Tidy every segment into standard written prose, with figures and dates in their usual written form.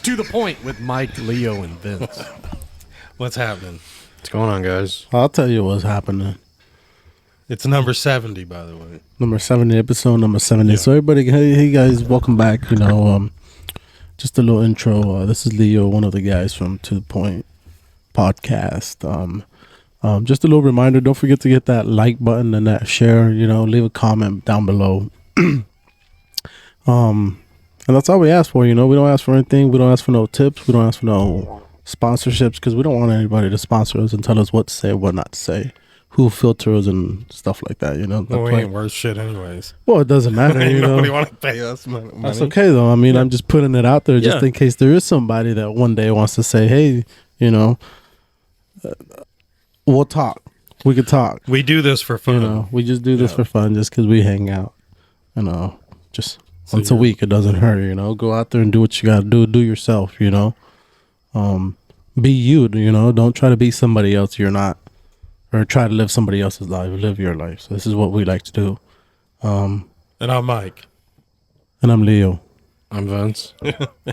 To the point with Mike, Leo, and Vince. What's happening? What's going on, guys? I'll tell you what's happening. It's number 70, by the way. Number 70, episode number 70. Yeah. So everybody, hey guys, welcome back. Just a little intro. This is Leo, one of the guys from To the Point podcast. Just a little reminder, don't forget to hit that like button and that share, leave a comment down below. And that's all we ask for, we don't ask for anything. We don't ask for no tips. We don't ask for no sponsorships because we don't want anybody to sponsor us and tell us what to say, what not to say, who filters and stuff like that, Well, we ain't worth shit anyways. Well, it doesn't matter, Nobody want to pay us money. That's okay, though. I mean, I'm just putting it out there just in case there is somebody that one day wants to say, hey, we'll talk. We could talk. We do this for fun. We just do this for fun just because we hang out, just once a week. It doesn't hurt, Go out there and do what you got to do. Do yourself, Be you, Don't try to be somebody else you're not. Or try to live somebody else's life. Live your life. So this is what we like to do. And I'm Mike. And I'm Leo. I'm Vince.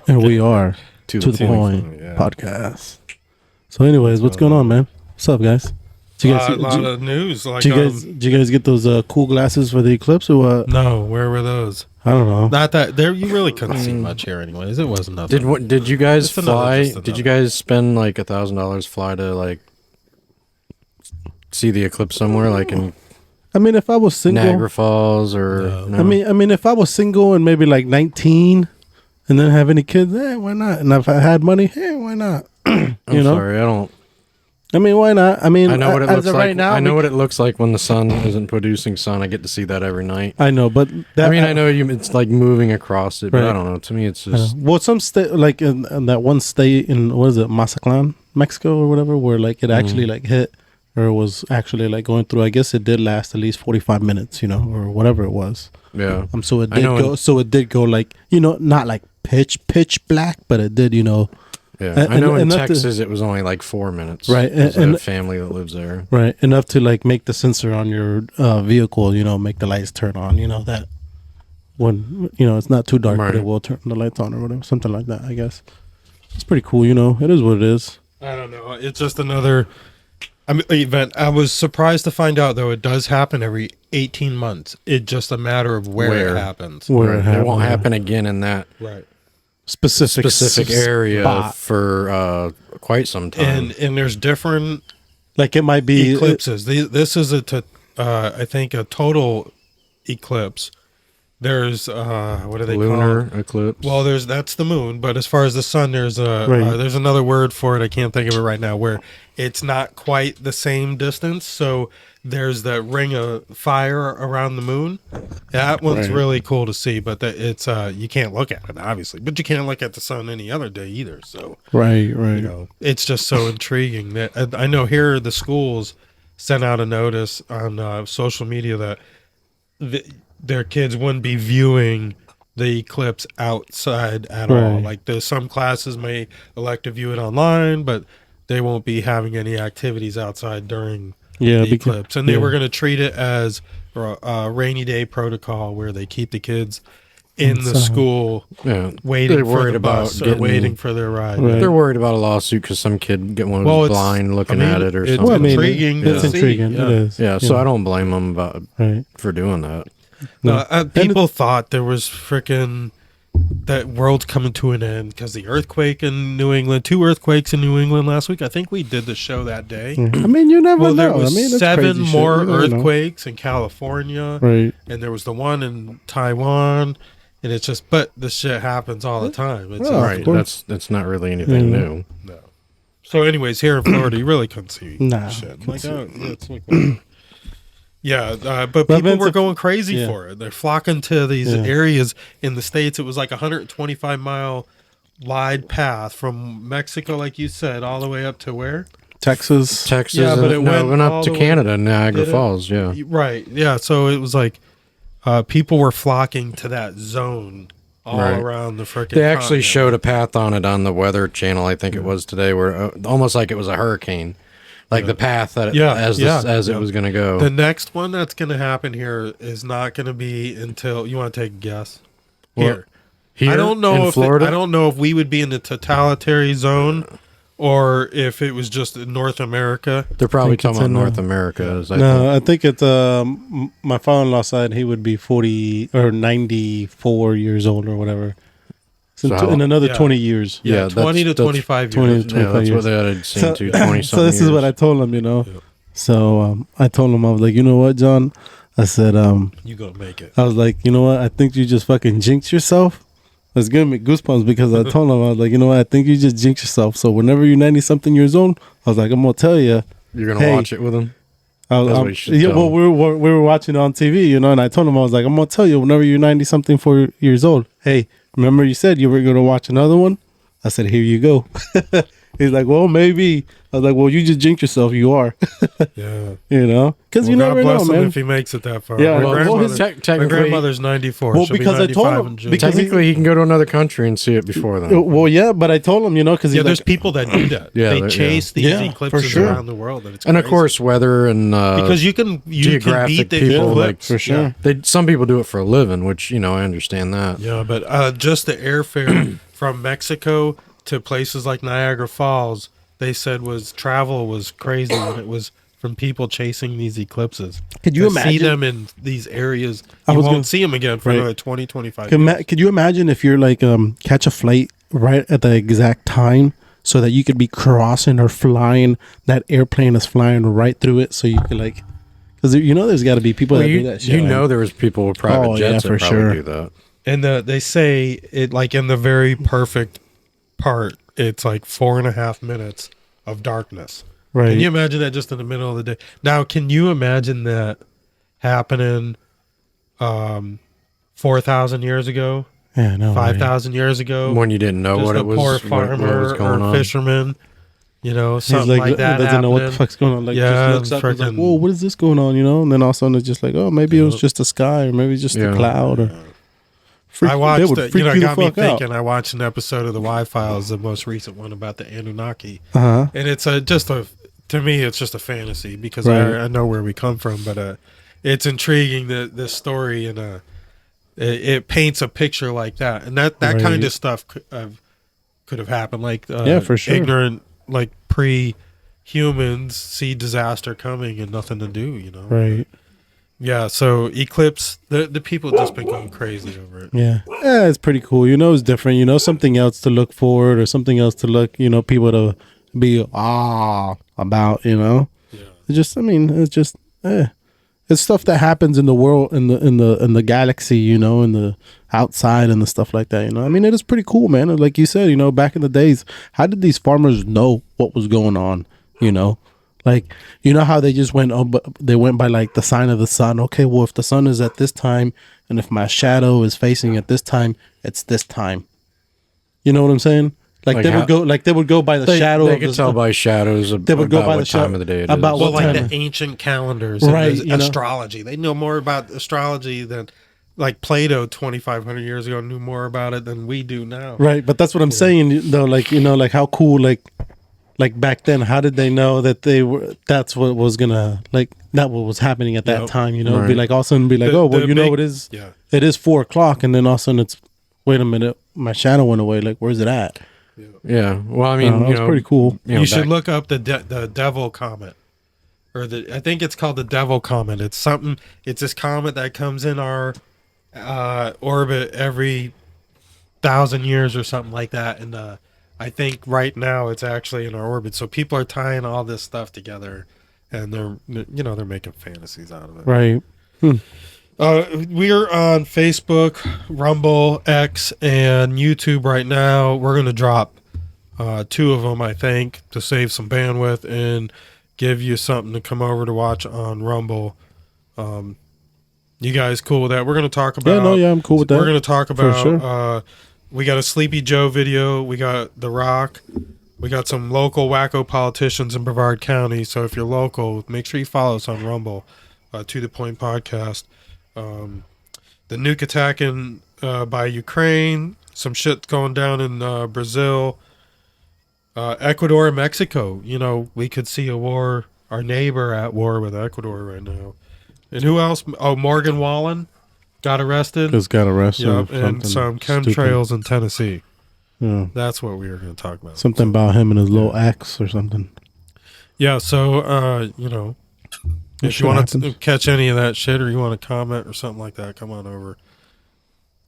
And we are To the the Point podcast. So anyways, what's going on, man? What's up, guys? A lot of news. Like, did you guys get those cool glasses for the Eclipse or what? No, where were those? I don't know. Not that there. You really couldn't see much here, anyways. It wasn't nothing. Did you guys Just another- fly? Did you guys spend like $1,000 fly to like see the eclipse somewhere, like in I mean, if I was single, Niagara Falls or? No. No? I mean, if I was single and maybe like 19, and then have any kids, why not? And if I had money, why not? I'm sorry, I don't. I mean, why not? I mean, I know what it as looks of like. right now, I know what it looks like when the sun isn't producing sun. I get to see that every night. I know, but I know it's like moving across it, but Right. I don't know. To me, it's just well, some state like in that one state in what is it, Mazatlan, Mexico or whatever, where like it actually like hit or was actually like going through. I guess it did last at least 45 minutes, or whatever it was. yeah. So it did go. So it did go like not like pitch black, but it did. Yeah, I know in enough to- Texas it was only like 4 minutes. Right, There's and- a family that lives there. Right, enough to like make the sensor on your vehicle, make the lights turn on. That when it's not too dark, but Right. it will turn the lights on or whatever, something like that. I guess it's pretty cool. It is what it is. I don't know. It's just another event. I was surprised to find out, though, it does happen every 18 months. It's just a matter of where it happens. Where Right. It won't happen again in that Right. specific area spot. for quite some time. And there's different Like it might be eclipses. This is I think a total eclipse. There's what do they call it? Lunar eclipse. Well, that's the moon, but as far as the sun, there's Right. there's another word for it. I can't think of it right now. Where it's not quite the same distance. So there's the ring of fire around the moon. That one's Right. really cool to see, but it's you can't look at it obviously, but you can't look at the sun any other day either. So right. it's just so intriguing that I know here the schools sent out a notice on social media that their kids wouldn't be viewing the eclipse outside at all. Right. Like there's some classes may elect to view it online, but they won't be having any activities outside during Yeah, the eclipse. And they yeah. were going to treat it as a rainy day protocol where they keep the kids in the Inside. school yeah, waiting they're for worried the about bus or getting, waiting for their ride. Right. They're worried about a lawsuit because some kid was Well, it's- blind looking I mean, at it or it's something. Well, I mean, intriguing It's to see, intriguing. yeah. It is. yeah, so I don't blame them about Right. for doing that. No. People thought there was freaking that world's coming to an end because the earthquake in New England, 2 earthquakes in New England last week. I think we did the show that day. I mean, you never Well, there know. was I mean, it's 7 crazy shit. more You never know. earthquakes in California, Right. and there was the one in Taiwan, and it's just, but this shit happens all the time. It's Well, just- of Right, course. that's not really anything new. no. So, anyways, here in Florida, you really couldn't see Nah, shit. couldn't Like, see it's like, yeah, but But people Vince, were if- going crazy yeah. for it. They're flocking to these Yeah. areas in the States. It was like a 125-mile wide path from Mexico, like you said, all the way up to where? Texas. Texas, Yeah, but it went went all up to the way- Canada, Niagara Did it? Falls. Yeah, Right. Yeah. So it was like people were flocking to that zone all Right. around the freaking. they actually continent. showed a path on it on the Weather Channel. I think it was today, where almost like it was a hurricane. like the path that as it was going to go. The next one that's going to happen here is not going to be until, you want to take a guess? Well, Here I don't know in if Florida? I don't know if we would be in the totalitarian zone or if it was just in North America. They're probably think it's talking about in, North America. No, I think it's my father-in-law said he would be 40 or 94 years old or whatever. So So in another yeah. 20 years. Yeah, 20 to 25 20 years. to Yeah, 25 that's years. what they had seen too. 20 So this is what I told him, Yeah. So I told him, I was like, you know what, John? I said, You gonna make it. I was like, you know what? I think you just fucking jinxed yourself. It's giving me goosebumps because I told him, I was like, you know what? I think you just jinxed yourself. So whenever you're 90 something years old, I was like, I'm gonna tell you. You're gonna watch it with him. That's what you should yeah, tell well, we were watching it on TV, and I told him, I was like, I'm gonna tell you, whenever you're 90 something 4 years old, hey, remember you said you were gonna watch another one? I said, here you go. He's like, well, maybe. I was like, well, you just jinxed yourself. You are. Yeah. Because Well, you never God bless know, him man. if he makes it that far. Yeah, my, well, grandmother, my grandmother's 94. Well, She'll be because I told 95 him- in June. because Technically, he can go to another country and see it before then. Well, yeah, but I told him, because yeah, he's there's like, people that do that. Yeah, they yeah. chase these Yeah, eclipses for sure. around the world. And, it's And of crazy. course, weather and because you can geographic beat the people, like, eclipse. for sure. some people do it for a living, which I understand that. Yeah, but just the airfare from Mexico to places like Niagara Falls, they said travel was crazy when it was from people chasing these eclipses. Could you To imagine? see them in these areas? I You was won't gonna- see them again for Right. another 20, 25 years. Could you imagine if you're like catch a flight right at the exact time so that you could be crossing or flying, that airplane is flying right through it, so you could like, because there's got to be people Well, that you do that shit. man. there was people with private Oh, yeah, jets for that probably sure. do that. And they say it like in the very perfect part, it's like 4.5 minutes of darkness. Right. Can you imagine that just in the middle of the day? Now, can you imagine that happening 4,000 years ago, Yeah, no, 5,000 years ago? When you didn't know Just what a it was, poor what farmer was going or on. fisherman, He's something like that doesn't know what the happening. fuck's going on. Like, Yeah, just looks up, he's like, freaking- whoa, what is this going on? And then all of a sudden it's just like, oh, maybe it was Yep. just the sky, or maybe just Yeah. the cloud, or. I watched they would it, freak it you the got me fuck out. thinking. I watched an episode of the Y-Files, the most recent one about the Anunnaki. Uh-huh. And it's to me, it's just a fantasy because Right. I know where we come from, but it's intriguing this story, and it paints a picture like that, and that Right. kind of stuff could have happened, like Yeah, for sure. ignorant, like pre-humans see disaster coming and nothing to do, Right. Yeah, so Eclipse, the people have just been going crazy over it. Yeah. Yeah, it's pretty cool. It's different. Something else to look forward or something else to look, people to be about, Yeah. It's just, it's just, it's stuff that happens in the world, in the galaxy, in the outside and the stuff like that, it is pretty cool, man. Like you said, back in the days, how did these farmers know what was going on, Like, how they just went, they went by like the sign of the sun. Okay, well, if the sun is at this time and if my shadow is facing at this time, it's this time. You know what I'm saying? Like they would go by the shadow. They of could the tell by shadows They would go about by what the shadow- time of the day it about is. Well, what like time? the ancient calendars Right, and you know? astrology. They know more about astrology than, like Plato 2,500 years ago knew more about it than we do now. Right, but that's what I'm saying, though. Like, like how cool, like back then, how did they know that that's what was gonna, like, that what was happening at that Yep. time, It'd be Right. like, all of a sudden be like, The- oh, well, the it big- is, Yeah. it is 4:00, and then all of a sudden it's, wait a minute, my shadow went away. Like, where's it at? Yeah. Well, I mean, That's pretty cool. You should look up the Devil Comet, or I think it's called the Devil Comet. It's this comet that comes in our orbit every 1,000 years or something like that, and I think right now it's actually in our orbit. So people are tying all this stuff together, and they're making fantasies out of it. Right. We're on Facebook, Rumble, X, and YouTube right now. We're going to drop 2 of them, I think, to save some bandwidth and give you something to come over to watch on Rumble. You guys cool with that? We're going to talk about... Yeah, I'm cool with that. We're going to talk about... sure. We got a Sleepy Joe video. We got The Rock. We got some local wacko politicians in Brevard County. So if you're local, make sure you follow us on Rumble, To The Point Podcast. The nuke attack by Ukraine. Some shit going down in Brazil. Ecuador and Mexico. We could see a war, our neighbor at war with Ecuador right now. And who else? Oh, Morgan Wallen. got arrested. Just got arrested. Yep, and some chemtrails in Tennessee. Yeah. That's what we were going to talk about. Something about him and his little ex or something. Yeah, so, if you want to catch any of that shit or you want to comment or something like that, come on over.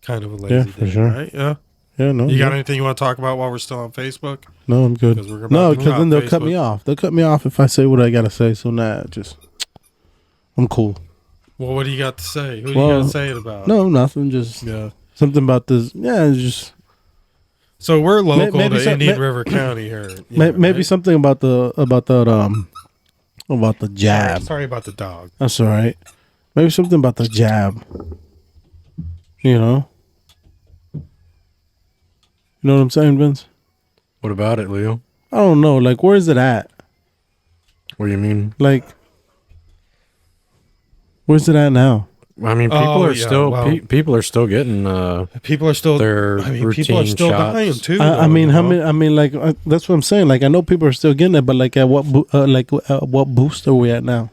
Kind of a lazy day, for sure. right? Yeah. Yeah, no. You got anything you want to talk about while we're still on Facebook? No, I'm good. No, because then they'll cut me off. They'll cut me off if I say what I got to say. So, I'm cool. Well, what do you got to say? Who do you got to say it about? No, nothing. Just something about this. Yeah, it's just. So we're local to Indian River County here. Maybe right? Something about the jab. Sorry about the dog. That's all right. Maybe something about the jab. You know what I'm saying, Vince? What about it, Leo? I don't know. Like, where is it at? What do you mean? Like, where's it at now? I mean, people are still getting people are still their routine people are still shots. dying too. I mean, how many? I mean, like that's what I'm saying. Like, I know people are still getting it, but like, at what boost are we at now?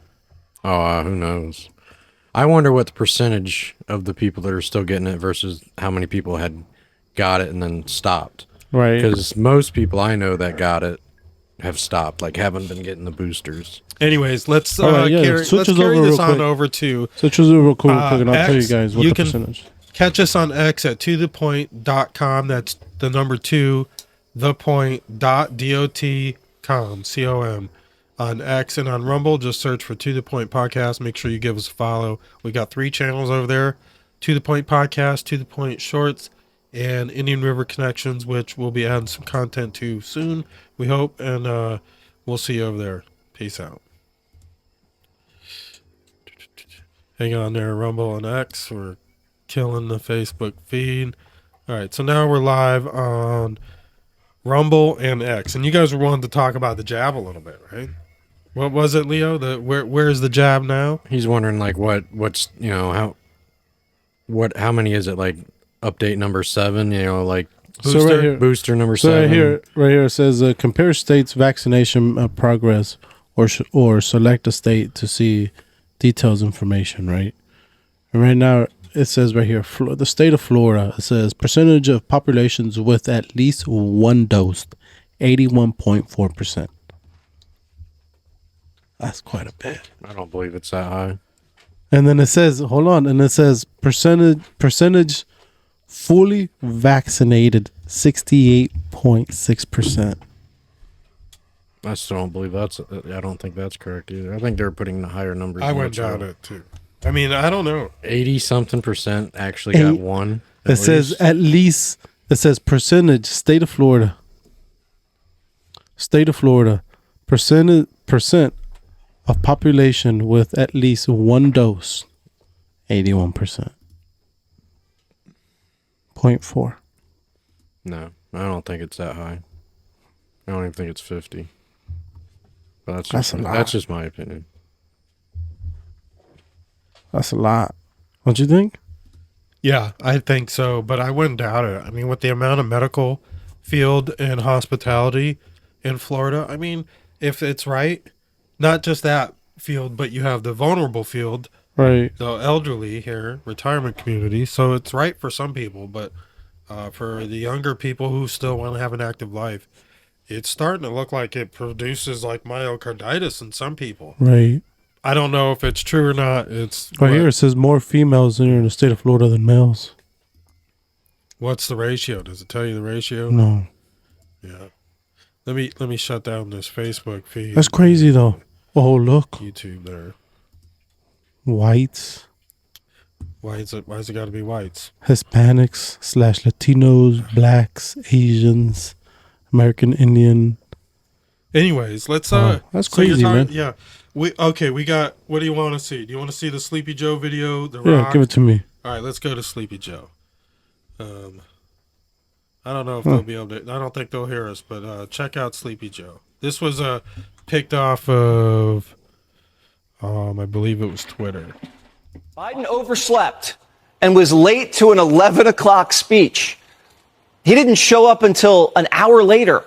Oh, who knows? I wonder what the percentage of the people that are still getting it versus how many people had got it and then stopped. Right. Because most people I know that got it have stopped, like haven't been getting the boosters. Anyways, let's carry this on over to switch us over real quick, and I'll tell you guys what the percentage. Catch us on X at tothepoint.com. That's the number 2, thepoint.dot.com, C-O-M. On X and on Rumble, just search for To The Point Podcast. Make sure you give us a follow. We got 3 channels over there: To The Point Podcast, To The Point Shorts, and Indian River Connections, which we'll be adding some content to soon, we hope. And we'll see you over there. Peace out. Hang on there, Rumble and X. We're killing the Facebook feed. All right, so now we're live on Rumble and X. And you guys were wanting to talk about the jab a little bit, right? What was it, Leo? Where's the jab now? He's wondering like what's how many is it, like update number 7, like booster, so right here, booster number 7. Right here it says compare states' vaccination progress or select a state to see details information, right? And right now it says right here, the state of Florida, it says percentage of populations with at least one dose, 81.4%. That's quite a bit. I don't believe it's that high. And then it says, hold on, and it says percentage fully vaccinated, 68.6%. I still don't believe I don't think that's correct either. I think they're putting the higher numbers. I went down it too. I mean, I don't know. 80-something% actually got one. It says at least, it says percentage, state of Florida, percent of population with at least one dose, 81%. 0.4. No, I don't think it's that high. I don't even think it's 50. But that's just my opinion. That's a lot. Don't you think? Yeah, I think so, but I wouldn't doubt it. I mean, with the amount of medical field and hospitality in Florida, I mean, if it's right, not just that field, but you have the vulnerable field, right? The elderly here, retirement community. So it's right for some people, but for the younger people who still want to have an active life, it's starting to look like it produces like myocarditis in some people. Right. I don't know if it's true or not. It's right here. It says more females in the state of Florida than males. What's the ratio? Does it tell you the ratio? No. Yeah. Let me shut down this Facebook feed. That's crazy though. Oh, look. YouTube there. Whites. Why is it got to be whites? Hispanics / Latinos, blacks, Asians, American Indian. Anyways, let's that's crazy, man. Yeah. We got, what do you want to see? Do you want to see the Sleepy Joe video? Yeah, give it to me. All right, let's go to Sleepy Joe. I don't know if they'll be able to, I don't think they'll hear us, but check out Sleepy Joe. This was picked off of, I believe it was Twitter. Biden overslept and was late to an 11 o'clock speech. He didn't show up until an hour later.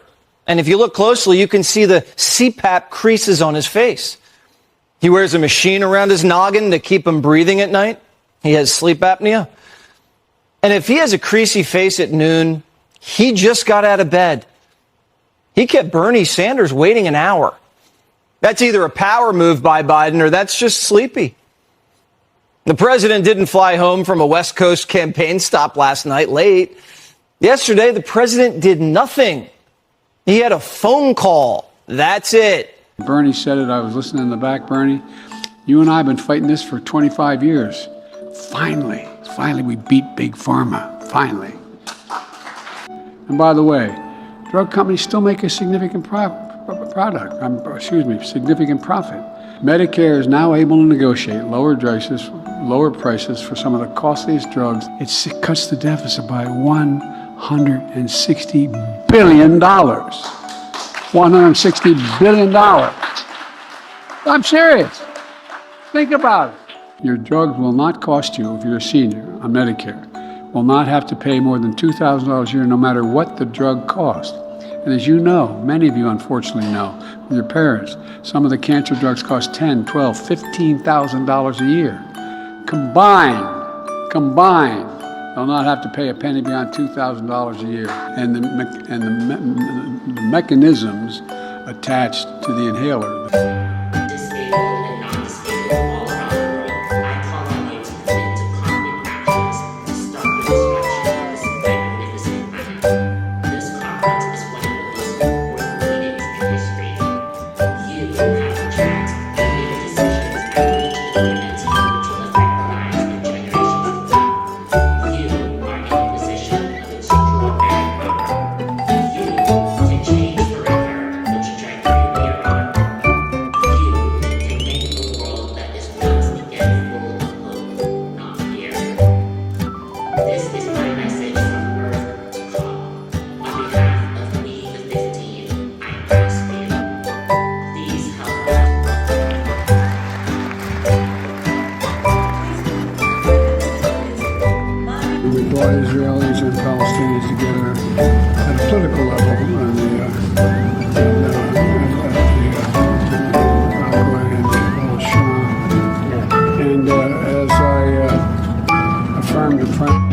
And if you look closely, you can see the CPAP creases on his face. He wears a machine around his noggin to keep him breathing at night. he has sleep apnea. And if he has a creasy face at noon, he just got out of bed. He kept Bernie Sanders waiting an hour. That's either a power move by Biden or that's just sleepy. The president didn't fly home from a West Coast campaign stop last night late. Yesterday, the president did nothing. He had a phone call. That's it. Bernie said it. I was listening in the back. Bernie, you and I have been fighting this for 25 years. Finally we beat Big Pharma. Finally. And by the way, drug companies still make a significant significant profit. Medicare is now able to negotiate lower prices for some of the costliest drugs. It cuts the deficit by $160 billion. $160 billion. I'm serious. Think about it. Your drugs will not cost you, if you're a senior on Medicare, will not have to pay more than $2,000 a year no matter what the drug costs. And as you know, many of you unfortunately know, with your parents, some of the cancer drugs cost $10,000, $12,000, $15,000 a year. Combined, they'll not have to pay a penny beyond $2,000 a year. And the mechanisms attached to the inhaler. Disabled and non-disabled all around the world, I call on you to commit to concrete actions to stop the destruction of this magnificent planet. This conference is one of the most important meetings in history. You have to track and make decisions that we can implement which will affect the lives of generations to come. You are in a position of extraordinary power. You can change forever the trajectory we are on. You can make the world that is once again full of hope, not fear. This is my message from Earth to come. On behalf of we, the 15, I ask you, please help us. We brought Israelis and Palestinians together at a political level on the and as I affirmed in front.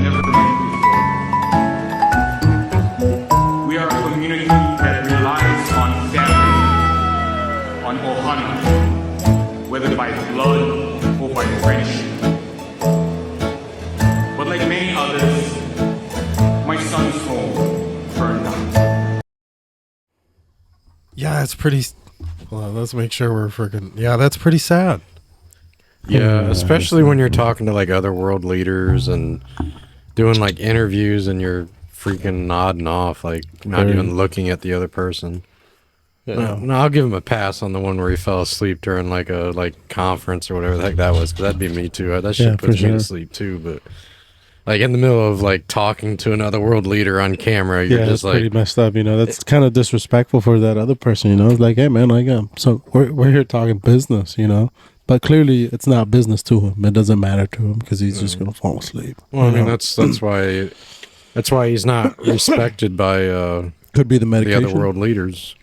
We are a community that relies on family, on ohana, whether by blood or by friendship. But like many others, my son's home burned down. Yeah, it's pretty. Well, let's make sure we're freaking. Yeah, that's pretty sad. Yeah, especially when you're talking to like other world leaders and doing like interviews and you're freaking nodding off, like not even looking at the other person. No, I'll give him a pass on the one where he fell asleep during like a conference or whatever the heck that was, because that'd be me too. That shit puts me to sleep too. But like in the middle of like talking to another world leader on camera, you're just like pretty messed up. You know, that's kind of disrespectful for that other person. You know, it's like, hey man, like so we're here talking business. You know. But clearly, it's not business to him. It doesn't matter to him because he's just gonna fall asleep. Well, I mean, that's why he's not respected by could be the medication. The other world leaders.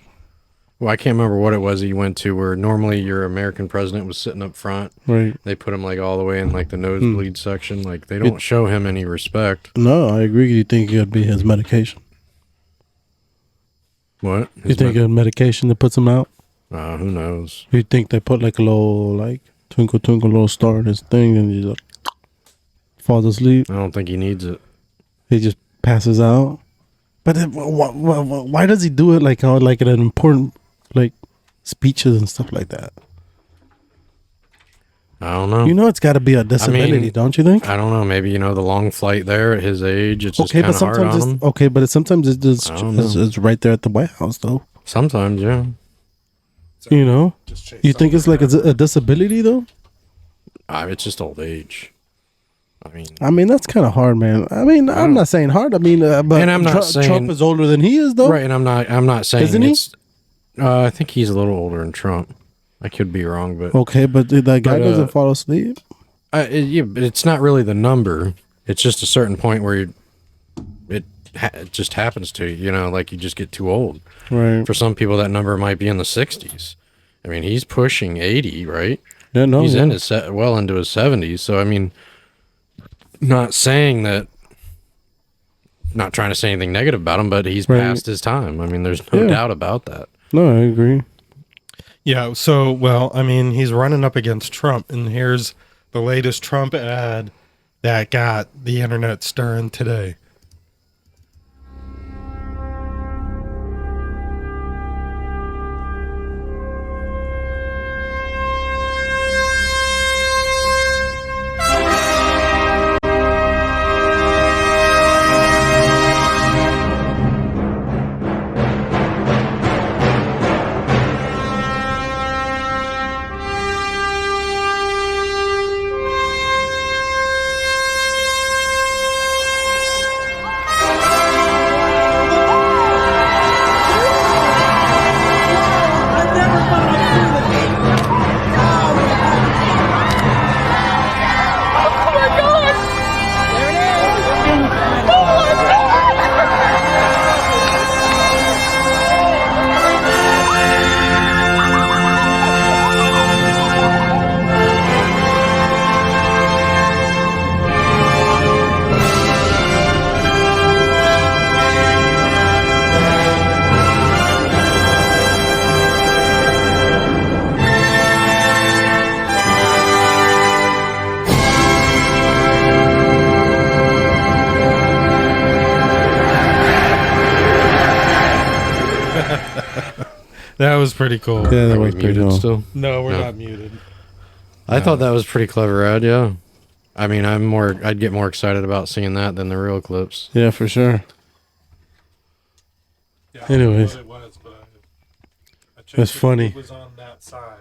Well, I can't remember what it was he went to where normally your American president was sitting up front. Right. They put him like all the way in like the nosebleed section. Like they don't show him any respect. No, I agree. You think it would be his medication? What? You think a medication that puts him out? Who knows? You think they put like a little like twinkle twinkle little star in his thing and he like falls asleep? I don't think he needs it. He just passes out. But why does he do it like at an important like speeches and stuff like that? I don't know. You know, it's got to be a disability, don't you think? I don't know. Maybe the long flight there at his age. It's just kind of hard on him. Okay, but sometimes it's right there at the White House, though. Sometimes, yeah. You know, you think it's like a disability though? It's just old age. I mean that's kind of hard, man. I mean, I'm not saying hard. I mean, but and I'm not saying Trump is older than he is, though. Right, and I'm not saying Isn't he? I think he's a little older than Trump. I could be wrong, but okay, but that guy doesn't fall asleep. Yeah, but it's not really the number. It's just a certain point where it just happens to you. You know, like you just get too old. Right. For some people, that number might be in the 60s. I mean, he's pushing 80, right? Yeah, no, he's in his well into his 70s. So I mean, not saying that, not trying to say anything negative about him, but he's Right. past his time. I mean, there's no Yeah. doubt about that. No, I agree. Yeah, so, well, I mean, he's running up against Trump, and here's the latest Trump ad that got the internet stirring today. That was pretty cool. Yeah, that Are we was pretty muted cool. still? No, we're No. not muted. I thought that was pretty clever ad, yeah. I mean, I'd get more excited about seeing that than the real Eclipse. Yeah, for sure. Anyways. That's funny. It was on that side.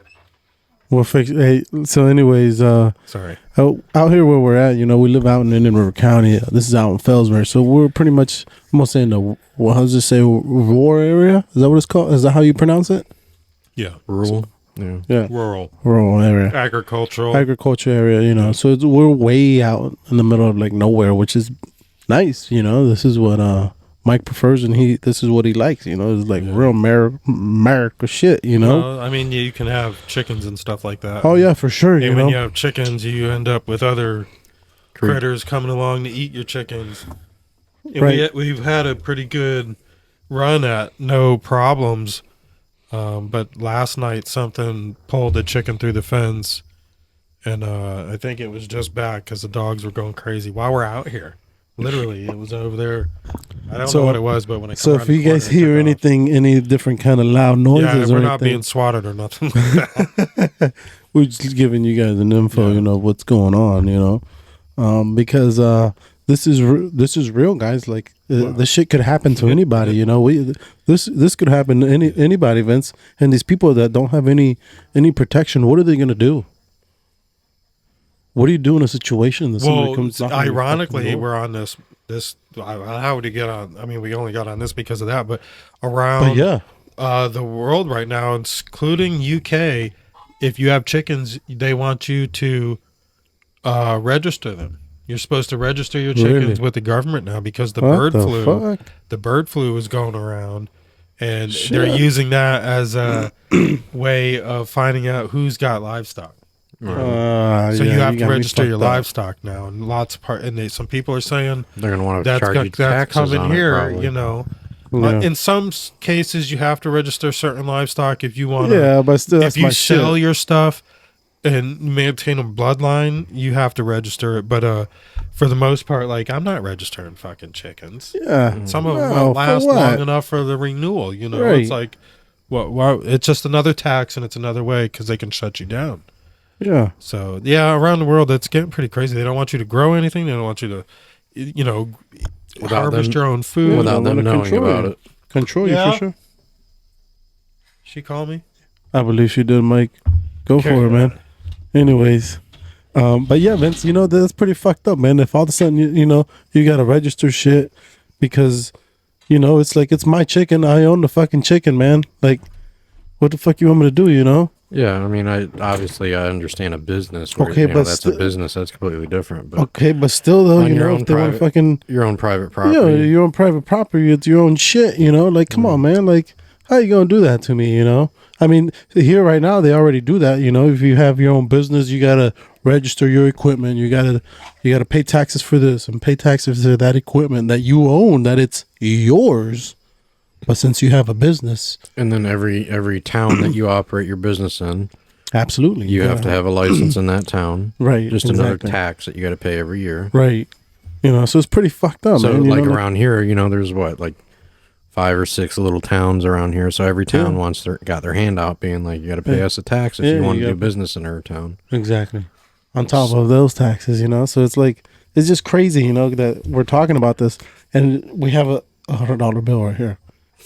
We'll fix. Hey, so anyways, Sorry. out here where we're at, you know, we live out in Indian River County. This is out in Fellsbury, so we're pretty much, I'm gonna say in the, how does it say, rural area? Is that what it's called? Is that how you pronounce it? Yeah. Rural? Yeah. Yeah, Rural. rural area, Agricultural. agriculture area. You know, so we're way out in the middle of like nowhere, which is nice. You know, this is what Mike prefers, and this is what he likes. You know, it's like real America shit. You know. Well, I mean, you can have chickens and stuff like that. Oh yeah, for sure. And You when know. you have chickens, you end up with other critters coming along to eat your chickens. And Right. we've had a pretty good run at no problems. But last night something pulled a chicken through the fence, and I think it was just back because the dogs were going crazy while we're out here. Literally, it was over there. I don't know what it was, but when I come So around if the you guys corner, it hear took off. anything, any different kind of loud noises yeah, we're or not being anything, swatted or nothing like that. we're just giving you guys an info. Yeah. You know what's going on. You know, because this is real, guys. Like this shit could happen to anybody. You know, this could happen to anybody, Vince. And these people that don't have any protection, what are they gonna do? What do you do in a situation that somebody Well, comes? knocking on your fucking ironically, door? we're on this. How would you get on? I mean, we only got on this because of that, but around But yeah, the world right now, including UK, if you have chickens, they want you to register them. You're supposed to register your chickens Really? with the government now because the What bird the flu. fuck? The bird flu is going around, and Shit. they're using that as a way of finding out who's got livestock. So yeah, you have to got me register your fucked up. livestock now, and some people are saying They're going to want to that's, charge you that's taxes coming on here. it, probably. You know, Yeah. in some cases you have to register certain livestock if you want. Yeah, but still, that's if you my sell shit. your stuff and maintain a bloodline, you have to register it. But for the most part, like I'm not registering fucking chickens. Yeah, Some of them No, won't for last what? long enough for the renewal. You know, it's Right. like, well, it's just another tax and it's another way because they can shut you down. Yeah, So yeah, around the world, it's getting pretty crazy. They don't want you to grow anything. They don't want you to, you know, Without harvest them- your own food. without they them wanna knowing control about you. it. Control you Yeah. for sure. She called me. I believe she did, Mike. Go Carry for it, on. man. Anyways, but yeah, Vince, you know that's pretty fucked up, man. If all of a sudden you know you gotta register shit because you know it's like it's my chicken. I own the fucking chicken, man. Like, what the fuck you want me to do? You know? Yeah, I mean, I understand a business. Where, Okay, you know, but that's still- a business. That's completely different. But Okay, but still though, On you your know, own if they want to private fucking your own private property. yeah, your own private property, it's your own shit. You know, like come on, man. Like, how you gonna do that to me? You know? I mean, here right now they already do that. You know, if you have your own business, you gotta register your equipment. You gotta pay taxes for this and pay taxes for that equipment that you own, that it's yours. But since you have a business, And then every town that you operate your business in, absolutely, you have to have a license in that town. Right, Just another exactly. tax that you got to pay every year. right. So it's pretty fucked up. So man, like around here, there's what, like 5 or 6 little towns around here. So every town got their hand out being like, you got to pay us a tax if you want to do business in our town. Exactly. On top of those taxes, so it's like, it's just crazy, that we're talking about this and we have a $100 bill right here,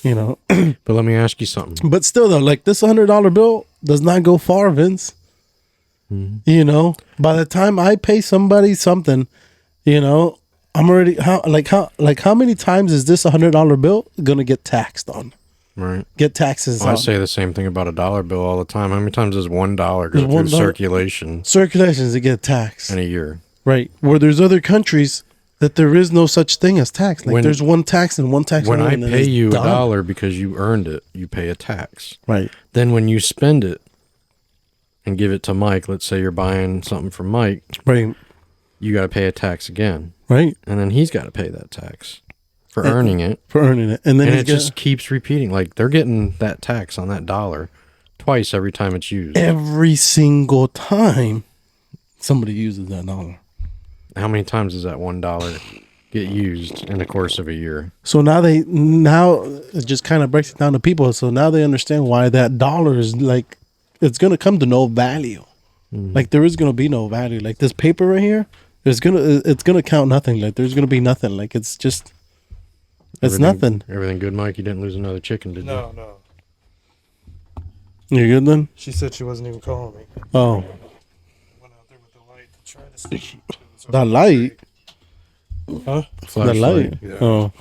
But let me ask you something. But still though, like this $100 bill does not go far, Vince. By the time I pay somebody something, I'm already, how many times is this $100 bill gonna get taxed on? Right. Get taxes Well, on. I say the same thing about a dollar bill all the time. How many times does $1 go through $1 circulation Circulations to get taxed. in a year? Right. Where there's other countries that there is no such thing as tax. Like When- there's one tax and one tax. When only, I and then pay it's you done. $1 because you earned it, you pay a tax. Right. Then when you spend it and give it to Mike, let's say you're buying something from Mike, Right. you got to pay a tax again. Right. And then he's got to pay that tax for earning it. For earning it. And then And he's it just keeps repeating. Like they're getting that tax on that dollar twice every time it's used. every single time somebody uses that dollar. How many times does that $1 get used in the course of a year? So now it just kind of breaks it down to people. So now they understand why that dollar is like, it's going to come to no value. Like there is going to be no value. Like this paper right here, it's going to count nothing. Like there's going to be nothing. Like it's just, it's nothing. Everything good, Mike? You didn't lose another chicken, did you? No. You good then? She said she wasn't even calling me. Oh, Went out there with the light to try to see. that light. Huh? That light. Yeah. Oh,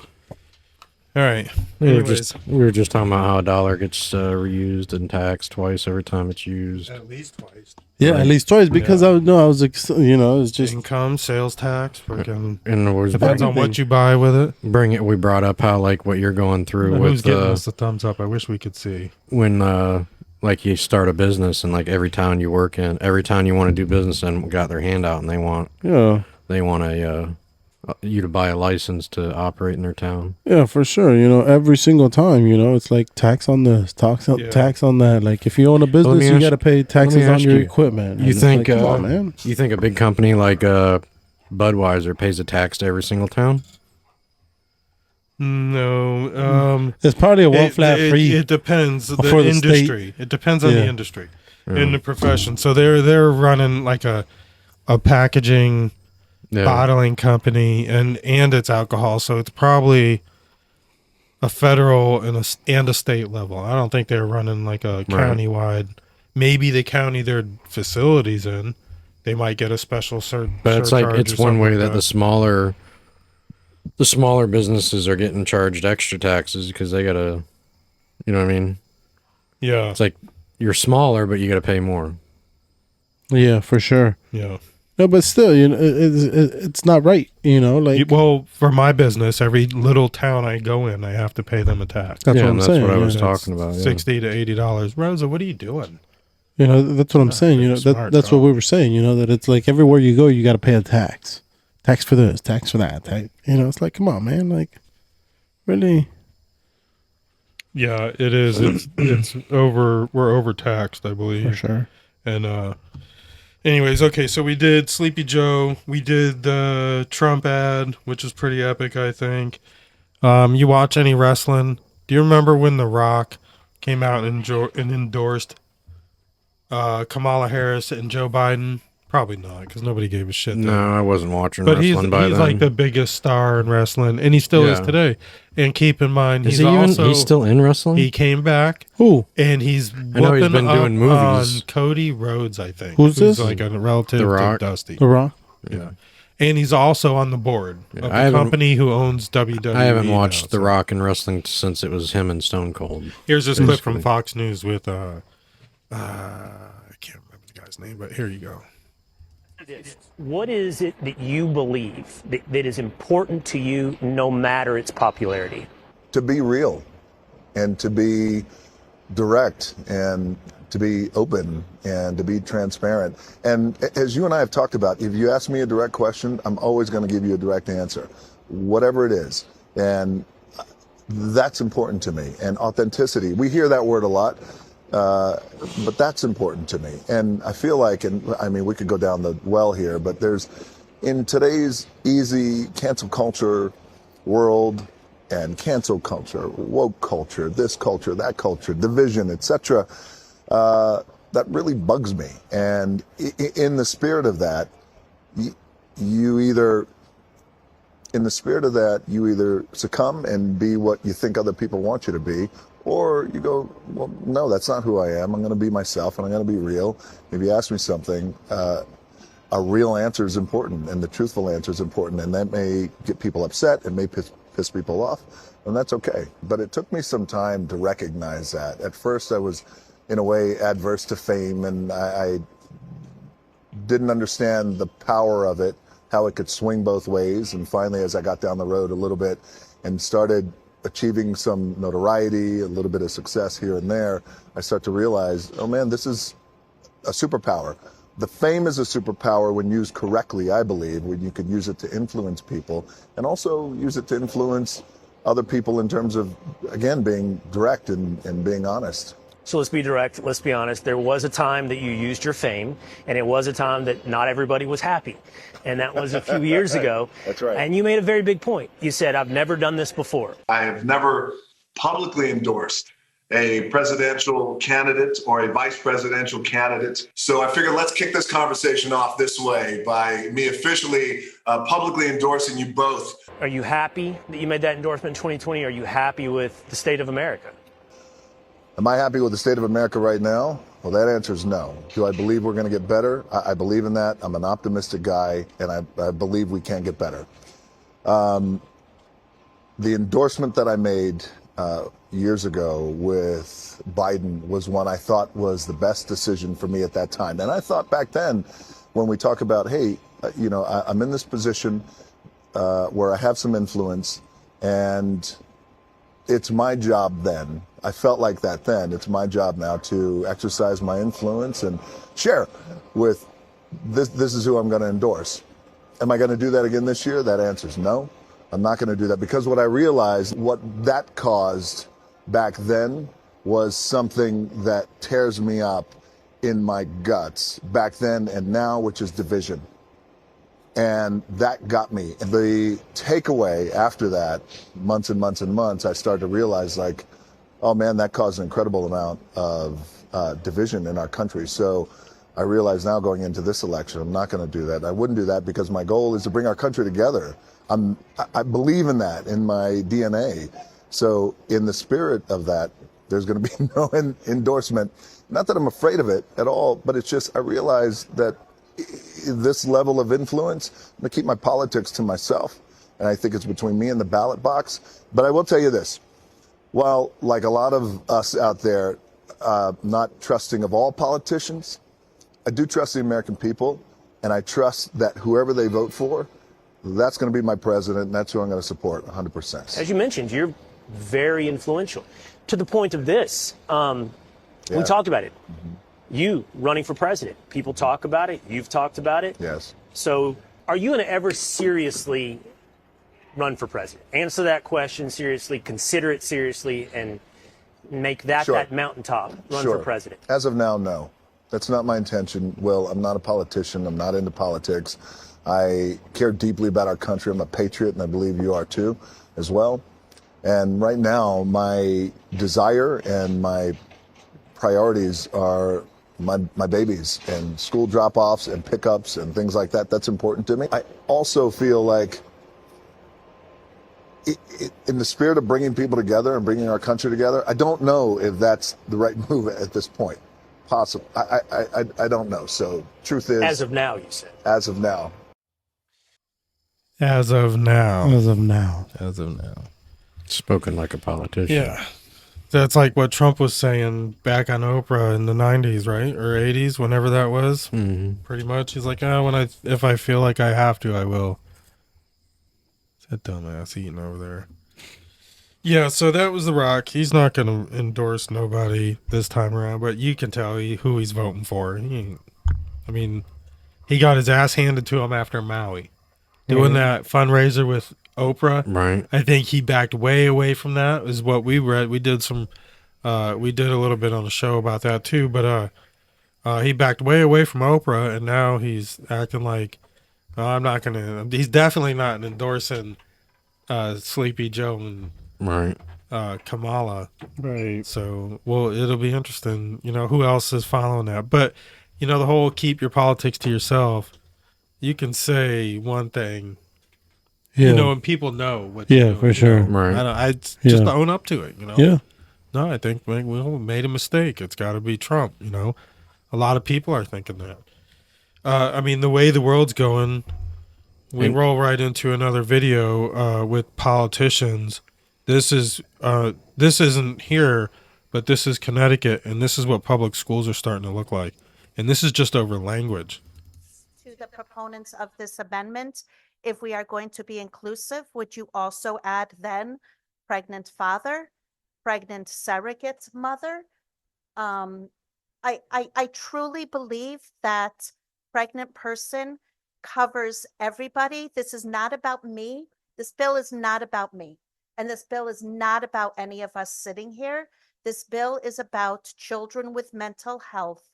All right. We Anyways, were just talking about how a dollar gets reused and taxed twice every time it's used. at least twice. yeah, at least twice because I was like, it's just Income, sales tax, freaking. And there was Depends on what you buy with it. we brought up how like what you're going through Who's with giving us the thumbs up? I wish we could see. when like you start a business and like every town you work in, every town you want to do business in got their hand out and they want you to buy a license to operate in their town. yeah, for sure. Every single time, it's like tax on this, tax on that. Like if you own a business, you ask- got to pay taxes on ask your you, equipment. You And it's think like, come on, man? you think a big company like Budweiser pays a tax to every single town? No. It's probably a one flat free. It depends. for The the industry. It depends on the Yeah. industry in the profession. So they're running like a packaging Yeah. bottling company and it's alcohol. So it's probably a federal and a state level. I don't think they're running like a countywide. Maybe the county their facilities in, they might get a special But it's surcharge it's or one way something that like the smaller businesses are getting charged extra taxes because they gotta, you know what I mean? Yeah. It's like you're smaller, but you gotta pay more. Yeah, for sure. Yeah. No, but still, it's not right. Like Well, for my business, every little town I go in, I have to pay them a tax. that's yeah, what I'm and that's saying. what I was yeah. talking about. Yeah. $60 to $80. Rosa, what are you doing? That's what I'm saying. pretty smart, That's though. what we were saying. That it's like everywhere you go, you got to pay a tax. Tax for this, tax for that. It's like, come on, man. Like, really? Yeah, it is. It's over. We're overtaxed, I believe. For sure. And anyways, okay. So we did Sleepy Joe. We did the Trump ad, which is pretty epic, I think. You watch any wrestling? Do you remember when The Rock came out and endorsed Kamala Harris and Joe Biden? Probably not, because nobody gave a shit. then. No, I wasn't watching But wrestling by he's then. like the biggest star in wrestling, and he still is Yeah. today. And keep in mind, Is he's he still in wrestling? he came back. Who? And he's know he's whooping been up doing movies. on Cody Rhodes, I think. Who's this? Like a relative The to Rock. Dusty. The Rock? Yeah. And he's also on the board of I the haven't- company who owns WWE. I haven't watched now, The so. Rock in wrestling since it was him and Stone Cold. Here's this clip from Basically. Fox News with I can't remember the guy's name, but here you go. What is it that you believe that is important to you no matter its popularity? To be real and to be direct and to be open and to be transparent. And as you and I have talked about, if you ask me a direct question, I'm always going to give you a direct answer, whatever it is. And that's important to me. And authenticity, we hear that word a lot, but that's important to me. And I feel like, and I mean, we could go down the well here, but there's, in today's easy cancel culture world, and cancel culture, woke culture, this culture, that culture, division, etc., that really bugs me. And in the spirit of that, you either succumb and be what you think other people want you to be, or you go, well, no, that's not who I am. I'm going to be myself, and I'm going to be real. If you ask me something, a real answer is important, and the truthful answer is important, and that may get people upset, it may piss people off, and that's okay. But it took me some time to recognize that. At first, I was, in a way, adverse to fame, and I didn't understand the power of it, how it could swing both ways. And finally, as I got down the road a little bit and started achieving some notoriety, a little bit of success here and there, I start to realize, oh man, this is a superpower. The fame is a superpower when used correctly, I believe, when you can use it to influence people and also use it to influence other people in terms of, again, being direct and being honest. So let's be direct, let's be honest. There was a time that you used your fame, and it was a time that not everybody was happy. And that was a few years ago. That's right. And you made a very big point. You said, I've never done this before. I have never publicly endorsed a presidential candidate or a vice presidential candidate. So I figured let's kick this conversation off this way by me officially publicly endorsing you both. Are you happy that you made that endorsement in 2020? Are you happy with the state of America? Am I happy with the state of America right now? Well, that answer is no. Do I believe we're going to get better? I believe in that. I'm an optimistic guy, and I believe we can get better. The endorsement that I made years ago with Biden was one I thought was the best decision for me at that time. And I thought back then, when we talk about, hey, I'm in this position where I have some influence, and it's my job then. I felt like that then. It's my job now to exercise my influence and share with this is who I'm going to endorse. Am I going to do that again this year? That answer is no. I'm not going to do that, because what I realized, what that caused back then was something that tears me up in my guts back then and now, which is division. And that got me. And the takeaway after that, months and months and months, I started to realize, like, oh man, that caused an incredible amount of division in our country. So I realize now, going into this election, I'm not going to do that. I wouldn't do that, because my goal is to bring our country together. I believe in that in my DNA. So in the spirit of that, there's going to be no endorsement. Not that I'm afraid of it at all, but it's just I realize that this level of influence, I'm going to keep my politics to myself. And I think it's between me and the ballot box. But I will tell you this. While, like a lot of us out there, not trusting of all politicians, I do trust the American people. And I trust that whoever they vote for, that's going to be my president, and that's who I'm going to support 100%. As you mentioned, you're very influential. To the point of this, we talked about it. Mm-hmm. You running for president. People talk about it. You've talked about it. Yes. So are you going to ever seriously run for president? Answer that question seriously, consider it seriously, and make that that mountaintop, run for president? As of now, no. That's not my intention. Will, I'm not a politician. I'm not into politics. I care deeply about our country. I'm a patriot, and I believe you are too, as well. And right now, my desire and my priorities are my babies and school drop-offs and pickups and things like that. That's important to me. I also feel like in the spirit of bringing people together and bringing our country together, I don't know if that's the right move at this point. Possible. I don't know. So truth is, as of now, you said. As of now. As of now. As of now. As of now. Spoken like a politician. Yeah. That's like what Trump was saying back on Oprah in the 90s, right? Or 80s, whenever that was. Mm-hmm. Pretty much. He's like, if I feel like I have to, I will. That dumbass eating over there. Yeah, so that was The Rock. He's not going to endorse nobody this time around, but you can tell who he's voting for. He got his ass handed to him after Maui. Doing that fundraiser with Oprah. Right. I think he backed way away from that, is what we read. We did a little bit on the show about that too, but he backed way away from Oprah, and now he's acting like, I'm not going to, he's definitely not endorsing Sleepy Joe and Right. Kamala. Right. So, well, it'll be interesting, who else is following that. But, the whole keep your politics to yourself, you can say one thing, Yeah. and people know what Yeah, you're doing, for sure. Right. I just Yeah. own up to it, Yeah. No, I think we made a mistake. It's got to be Trump, A lot of people are thinking that. The way the world's going, we roll right into another video with politicians. This isn't here, but this is Connecticut, and this is what public schools are starting to look like. And this is just over language. To the proponents of this amendment, if we are going to be inclusive, would you also add then pregnant father, pregnant surrogate mother? I truly believe that pregnant person covers everybody. This is not about me. This bill is not about me. And this bill is not about any of us sitting here. This bill is about children with mental health.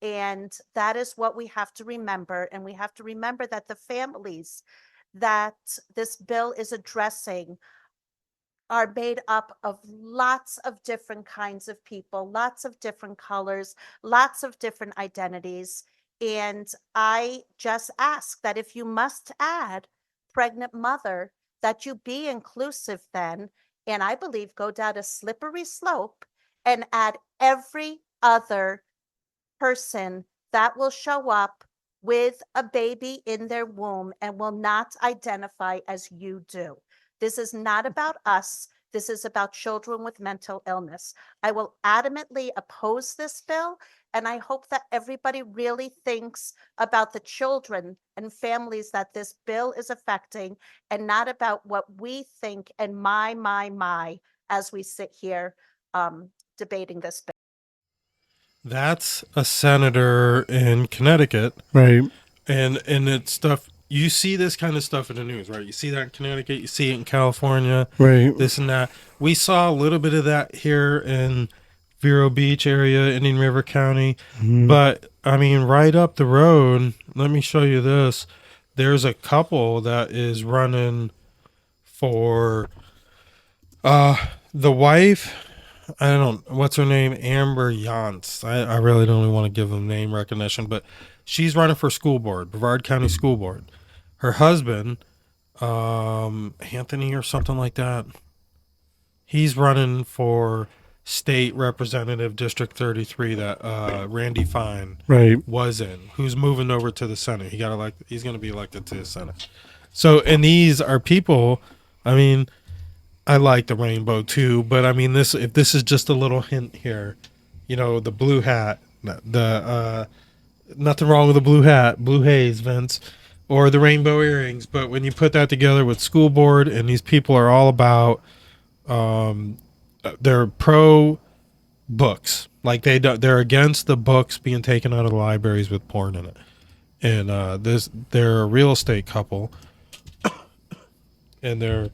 And that is what we have to remember. And we have to remember that the families that this bill is addressing are made up of lots of different kinds of people, lots of different colors, lots of different identities. And I just ask that if you must add pregnant mother, that you be inclusive then, and I believe go down a slippery slope and add every other person that will show up with a baby in their womb and will not identify as you do. This is not about us. This is about children with mental illness. I will adamantly oppose this bill, and I hope that everybody really thinks about the children and families that this bill is affecting, and not about what we think and my, as we sit here debating this bill. That's a senator in Connecticut. Right. And it's stuff, you see this kind of stuff in the news, right? You see that in Connecticut, you see it in California, Right. this and that. We saw a little bit of that here in Vero Beach area, Indian River County. But, right up the road, let me show you this. There's a couple that is running for the wife. I don't what's her name, Amber Yance. I really don't even want to give them name recognition, but she's running for school board, Brevard County School Board. Her husband, Anthony or something like that, he's running for state representative District 33 that Randy Fine was in, who's moving over to the Senate. He's going to be elected to the Senate. So, and these are people, I like the rainbow too, but if this is just a little hint here, the blue hat, nothing wrong with the blue hat, blue haze, Vince, or the rainbow earrings. But when you put that together with school board, and these people are all about, they're pro books, like they're against the books being taken out of the libraries with porn in it, and they're a real estate couple, and they've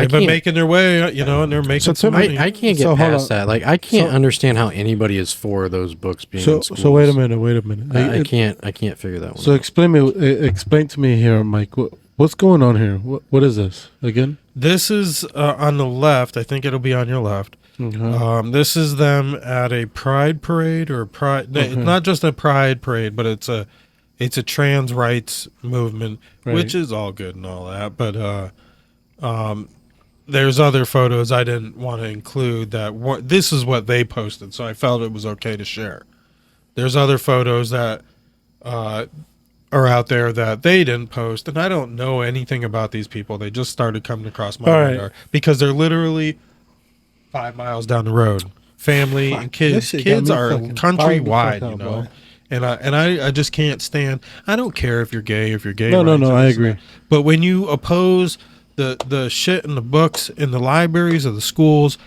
been making their way, and they're making some money. I can't get past that. Like, I can't understand how anybody is for those books being in schools. So wait a minute. I can't figure that one So out. explain to me here, Mike. What's going on here? What is this again? This is on the left. I think it'll be on your left. This is them at a pride parade or pride. It's not just a pride parade, but it's a trans rights movement, which is all good and all that. But there's other photos I didn't want to include that this is what they posted, so I felt it was okay to share. There's other photos that are out there that they didn't post, and I don't know anything about these people. They just started coming across my radar because they're literally 5 miles down the road. Family and kids. Kids are countrywide, And I just can't stand. I don't care if you're gay. If you're gay, No, I agree. But when you oppose the shit in the books in the libraries of the schools,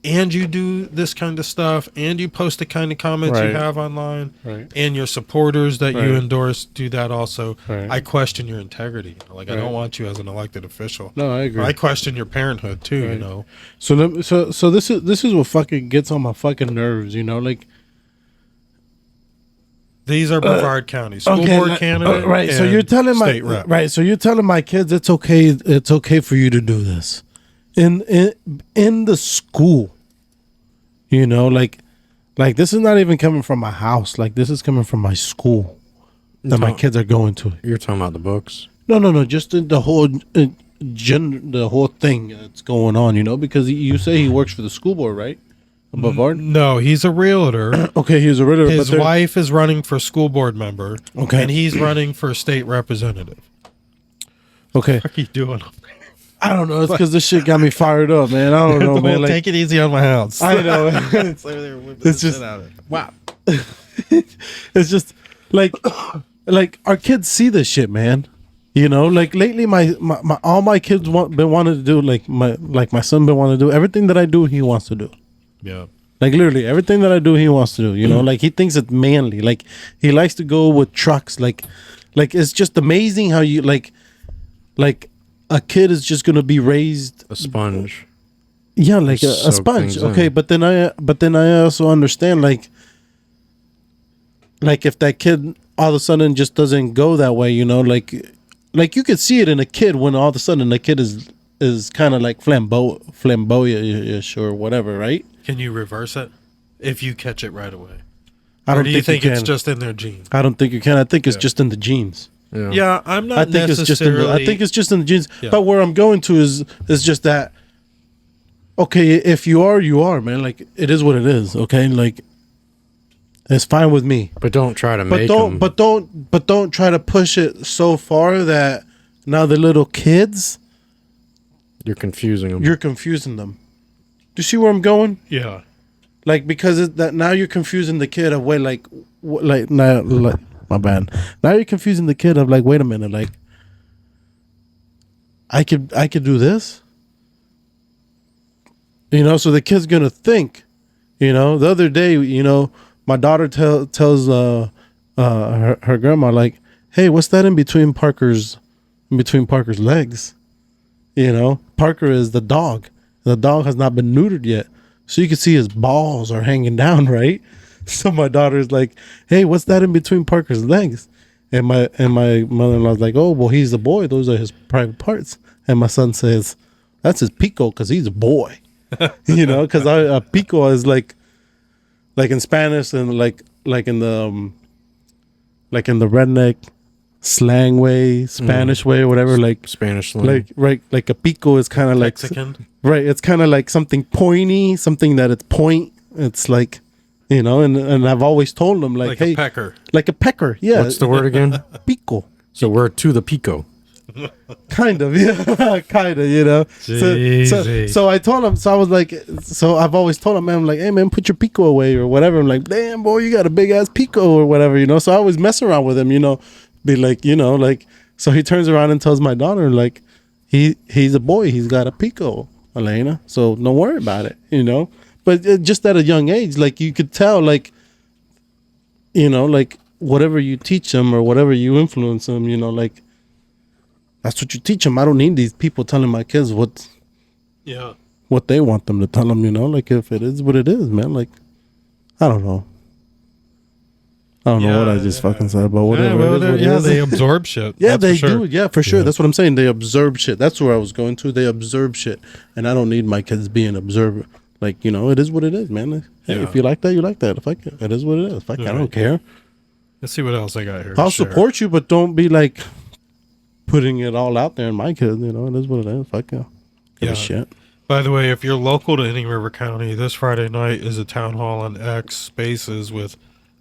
and you do this kind of stuff, and you post the kind of comments you Right. have online, Right. and your supporters that you Right. endorse do that also, Right. I question your integrity. Like, I Right. don't want you as an elected official. No, I agree. I question your parenthood too. You Right. know. So this is what fucking gets on my fucking nerves. You know, like. These are Brevard County school board candidate, right? So you're and telling my state rep. right. So you're telling my kids it's okay. It's okay for you to do this in the school. You know, like this is not even coming from my house. Like this is coming from my school that my kids are going to. You're talking about the books? No. Just the whole the whole thing that's going on. You know, because you say he works for the school board, right? Brevard? No, he's a realtor. Okay, he's a realtor. His but wife is running for school board member. Okay. And he's running for state representative. Okay. What are you doing? I don't know. It's because this shit got me fired up, man. I don't know, man. Like, Take it easy on my house. I know. It's just wow. It's just like our kids see this shit, man. You know, like lately, my all my kids been wanting to do like my son been wanting to do everything that I do. He wants to do. Yeah. Like literally everything that I do, he wants to do. You know, like he thinks it's manly. Like he likes to go with trucks. Like it's just amazing how you like a kid is just gonna be raised A sponge. yeah, like a Soak sponge. things Okay, in. but then I also understand like if that kid all of a sudden just doesn't go that way, you know, like you could see it in a kid when all of a sudden the kid is kind of like flamboyant-ish or whatever, right? Can you reverse it if you catch it right away? I Or don't do you think you it's can. just in their genes? I don't think you can. I think it's just in the genes. Yeah. Yeah, I'm not I think it's just in necessarily. I think it's just in the genes. Yeah. But where I'm going to is just that. Okay, if you are, man. Like it is what it is. Okay, like it's fine with me. But don't try to But make don't, them. but don't try to push it so far that now the little kids, You're confusing them. you're confusing them. Do you see where I'm going? Yeah. Like because that now you're confusing the kid of wait, like now, like my bad. Now you're confusing the kid of like, wait a minute, like I could do this. You know, so the kid's gonna think. You know, the other day, you know, my daughter tells her grandma like, "Hey, what's that in between Parker's legs?" You know, Parker is the dog. The dog has not been neutered yet, so you can see his balls are hanging down, right? So my daughter's like, "Hey, what's that in between Parker's legs?" And my mother-in-law's like, "Oh, well, he's a boy. Those are his private parts." And my son says, "That's his pico because he's a boy." You know, because a pico is like in Spanish and like in the redneck slang way, Spanish way, or whatever. Like Spanish slang. like a pico is kind of like Mexican. right. It's kind of like something pointy, something that it's point. It's like, you know, and I've always told them like, Like hey, a pecker. like a pecker. Yeah, What's the word again? pico. So we're to the pico. Kind of, yeah, kind of, you know. So I told him. So I was like, so I've always told him, man, I'm like, hey, man, put your pico away or whatever. I'm like, damn, boy, you got a big ass pico or whatever, you know. So I always mess around with him, you know, be like, you know, like. So he turns around and tells my daughter, like, he's a boy, he's got a pico, Elena. So don't worry about it, you know. But just at a young age, like you could tell, like, you know, like whatever you teach them or whatever you influence them, you know, like. That's what you teach them. I don't need these people telling my kids what they want them to tell them, you know? Like, if it is what it is, man. Like, I don't know. I don't know what I just fucking said, but whatever. Yeah, it is what it is. they absorb shit. Yeah, That's they for sure. do. Yeah, for sure. Yeah. That's what I'm saying. They absorb shit. That's where I was going to. They absorb shit. And I don't need my kids being observant. Like, you know, it is what it is, man. Like, hey, Yeah. if you like that, you like that. If it is what it is. Like, I don't care. Let's see what else I got here. I'll Share. support you, but don't be like putting it all out there in my kids. You know, it is what it is. Fuck yeah. Give a shit. By the way, if you're local to any River County, this Friday night is a town hall on X Spaces with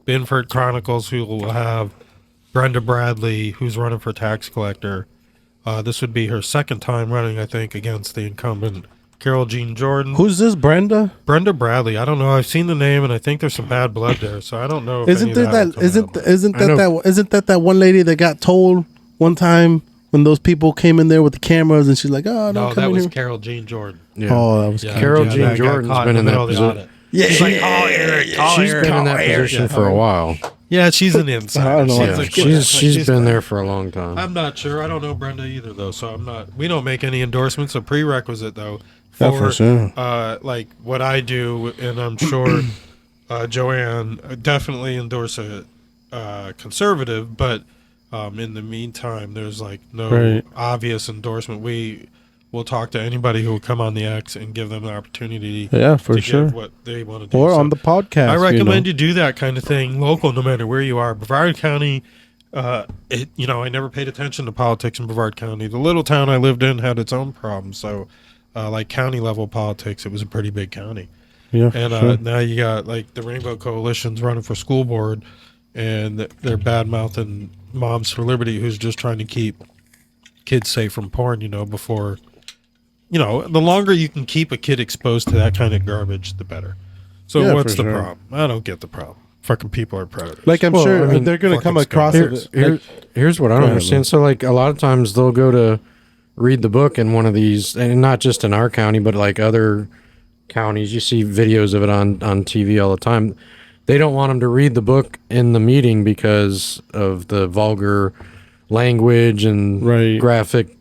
Binford Chronicles, who will have Brenda Bradley, who's running for tax collector. This would be her second time running, I think, against the incumbent Carol Jean Jordan. Who's this, Brenda? Brenda Bradley. I don't know. I've seen the name, and I think there's some bad blood there, so I don't know. If Isn't any there of that that isn't that one lady that got told one time when those people came in there with the cameras and she's like, "Oh, No, don't come that in was here." Carol Jean Jordan. Yeah. Oh, that was Carol Jean that got Jordan's caught been in that the middle of the position. audit. Yeah, She's like, call Eric, call She's Eric. been in that call Eric. position for a while. Yeah, she's an I insider. don't know. Yeah, She's she's been there for a long time. I'm not sure. I don't know Brenda either, though. So I'm not. We don't make any endorsements. A prerequisite, though, Yeah, for sure. like what I do, and I'm sure Joanne definitely endorse a conservative, but in the meantime, there's like no Right. obvious endorsement. We'll talk to anybody who will come on the X and give them the opportunity. Yeah, for to sure. give what they want to do. Or So on the podcast. I recommend you. you do that kind of thing local, no matter where you are. Brevard County, I never paid attention to politics in Brevard County. The little town I lived in had its own problems. So, like county level politics, it was a pretty big county. Yeah, for And sure. now you got like the Rainbow Coalition's running for school board, and they're bad mouthing Moms for Liberty, who's just trying to keep kids safe from porn. Before. The longer you can keep a kid exposed to that kind of garbage, the better. So Yeah, what's for the sure. problem? I don't get the problem. Fucking people are predators. Like I'm Well, sure I mean, they're gonna come fucking across scumbags. it. Here's what I don't ahead, understand. So, like, a lot of times they'll go to read the book in one of these, and not just in our county, but like other counties. You see videos of it on TV all the time. They don't want them to read the book in the meeting because of the vulgar language and Right. graphic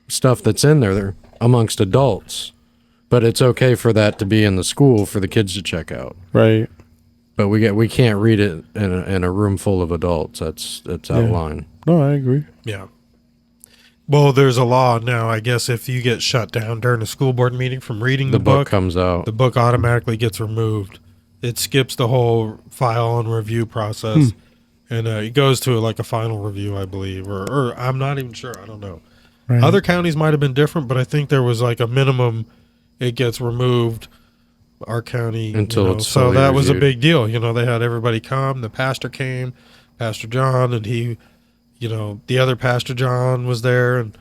stuff that's in there. They're amongst adults, but it's okay for that to be in the school for the kids to check out. Right. But we can't read it in a room full of adults. That's out of Yeah. line. No, I agree. Yeah. Well, there's a law now. I guess if you get shut down during a school board meeting from reading The book comes out. the book automatically gets removed. It skips the whole file and review process, and it goes to like a final review, I believe, or I'm not even sure. I don't know. Right. Other counties might have been different, but I think there was like a minimum. It gets removed. Our county Until it's so fully that was a reviewed. big deal. They had everybody come. The pastor came, Pastor John, and he, the other Pastor John was there, and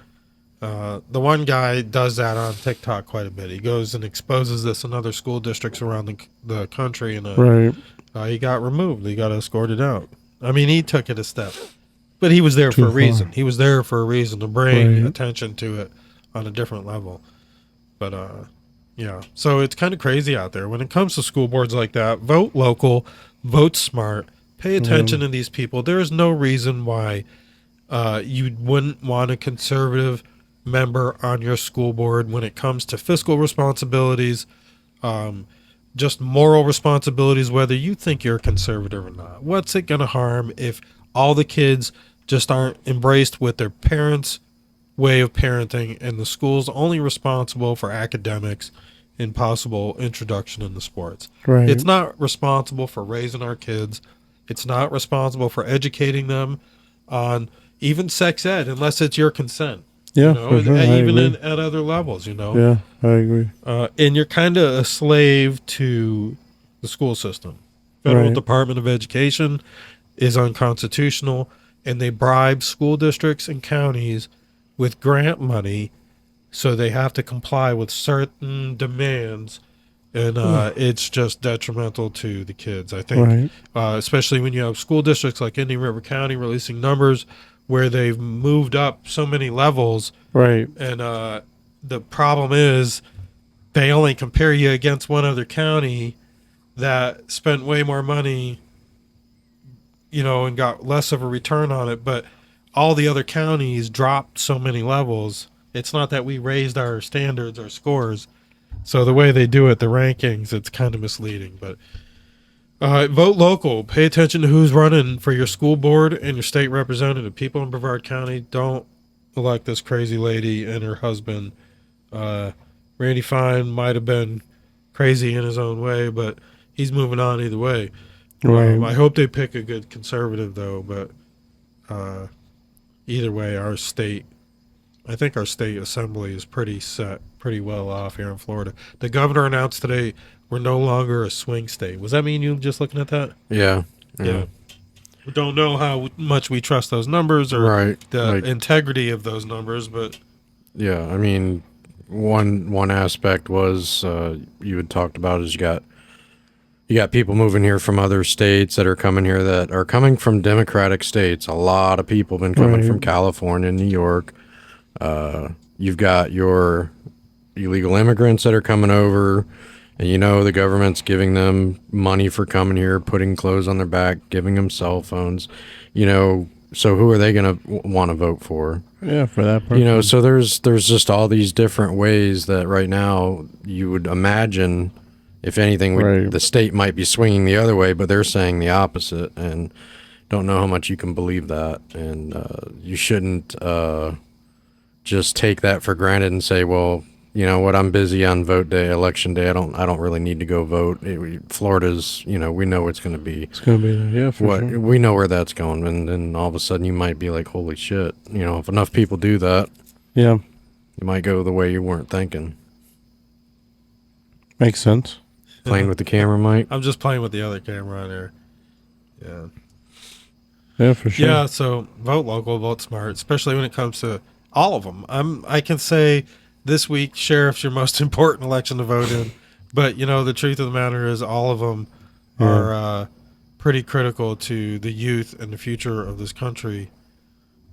the one guy does that on TikTok quite a bit. He goes and exposes this in other school districts around the country, and Right. he got removed. He got escorted out. I mean, he took it a step, but he was there for a reason. He was there for a reason to bring Right. attention to it on a different level. But yeah, so it's kind of crazy out there when it comes to school boards like that. Vote local, vote smart, pay attention to these people. There is no reason why you wouldn't want a conservative member on your school board when it comes to fiscal responsibilities, just moral responsibilities, whether you think you're conservative or not. What's it going to harm if all the kids just aren't embraced with their parents' way of parenting and the school's only responsible for academics and possible introduction into sports? Right. It's not responsible for raising our kids. It's not responsible for educating them on even sex ed unless it's your consent. Yeah, for sure. I Even agree. at other levels, Yeah, I agree. and you're kind of a slave to the school system. Federal Right. Department of Education is unconstitutional, and they bribe school districts and counties with grant money, so they have to comply with certain demands, and it's just detrimental to the kids. I think, especially when you have school districts like Indian River County releasing numbers where they've moved up so many levels, Right. and the problem is they only compare you against one other county that spent way more money, and got less of a return on it. But all the other counties dropped so many levels. It's not that we raised our standards, our scores. So the way they do it, the rankings, it's kind of misleading. But vote local. Pay attention to who's running for your school board and your state representative. People in Brevard County don't elect this crazy lady and her husband. Randy Fine might have been crazy in his own way, but he's moving on either way. Right. I hope they pick a good conservative, though. But either way, I think our state assembly is pretty set, pretty well off here in Florida. The governor announced today we're no longer a swing state. Was that mean you just looking at that? Yeah. Yeah. We don't know how much we trust those numbers or Right, the like- integrity of those numbers, but Yeah, I mean, one aspect was you had talked about is you You got people moving here from other states that are coming here that are coming from Democratic states. A lot of people been coming Right. from California, New York. You've got your illegal immigrants that are coming over, and the government's giving them money for coming here, putting clothes on their back, giving them cell phones. So who are they going to want to vote for? Yeah, for that person. So there's just all these different ways that right now you would imagine, if anything, Right. the state might be swinging the other way, but they're saying the opposite, and don't know how much you can believe that. And you shouldn't just take that for granted and say, well, you know what, I'm busy on vote day, election day. I don't really need to go vote. Florida's, we know it's going to be. It's going to be there. Yeah, for sure. We know where that's going, and then all of a sudden you might be like, holy shit. If enough people do that, Yeah, you might go the way you weren't thinking. makes sense. Playing with the camera, Mike. I'm just playing with the other camera on there. Yeah. Yeah, for sure. Yeah, so vote local, vote smart, especially when it comes to all of them. I can say this week, sheriff's your most important election to vote in, but the truth of the matter is all of them are pretty critical to the youth and the future of this country.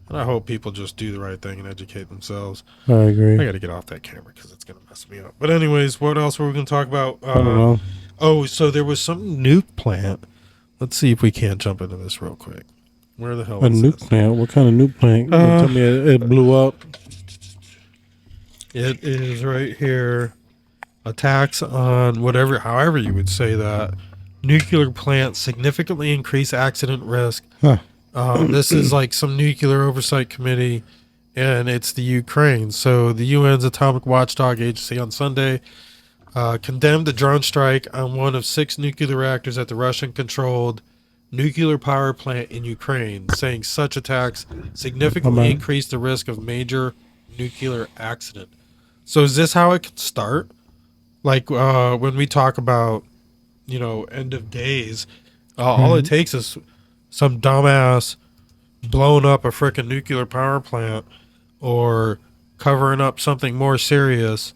And I hope people just do the right thing and educate themselves. I agree. I got to get off that camera because it's going to mess me up. But anyways, what else were we going to talk about? I don't know. Oh, so there was some nuke plant. Let's see if we can't jump into this real quick. Where the hell A is nuke this? plant? What kind of nuke plant? Tell me it blew up. It is right here. Attacks on however you would say that. Nuclear plant significantly increase accident risk. Huh. This is like some nuclear oversight committee, and it's the Ukraine. So the UN's atomic watchdog agency on Sunday condemned the drone strike on one of 6 nuclear reactors at the Russian-controlled nuclear power plant in Ukraine, saying such attacks significantly increase the risk of major nuclear accident. So is this how it could start? Like when we talk about, end of days, all it takes is some dumbass blowing up a frickin' nuclear power plant or covering up something more serious.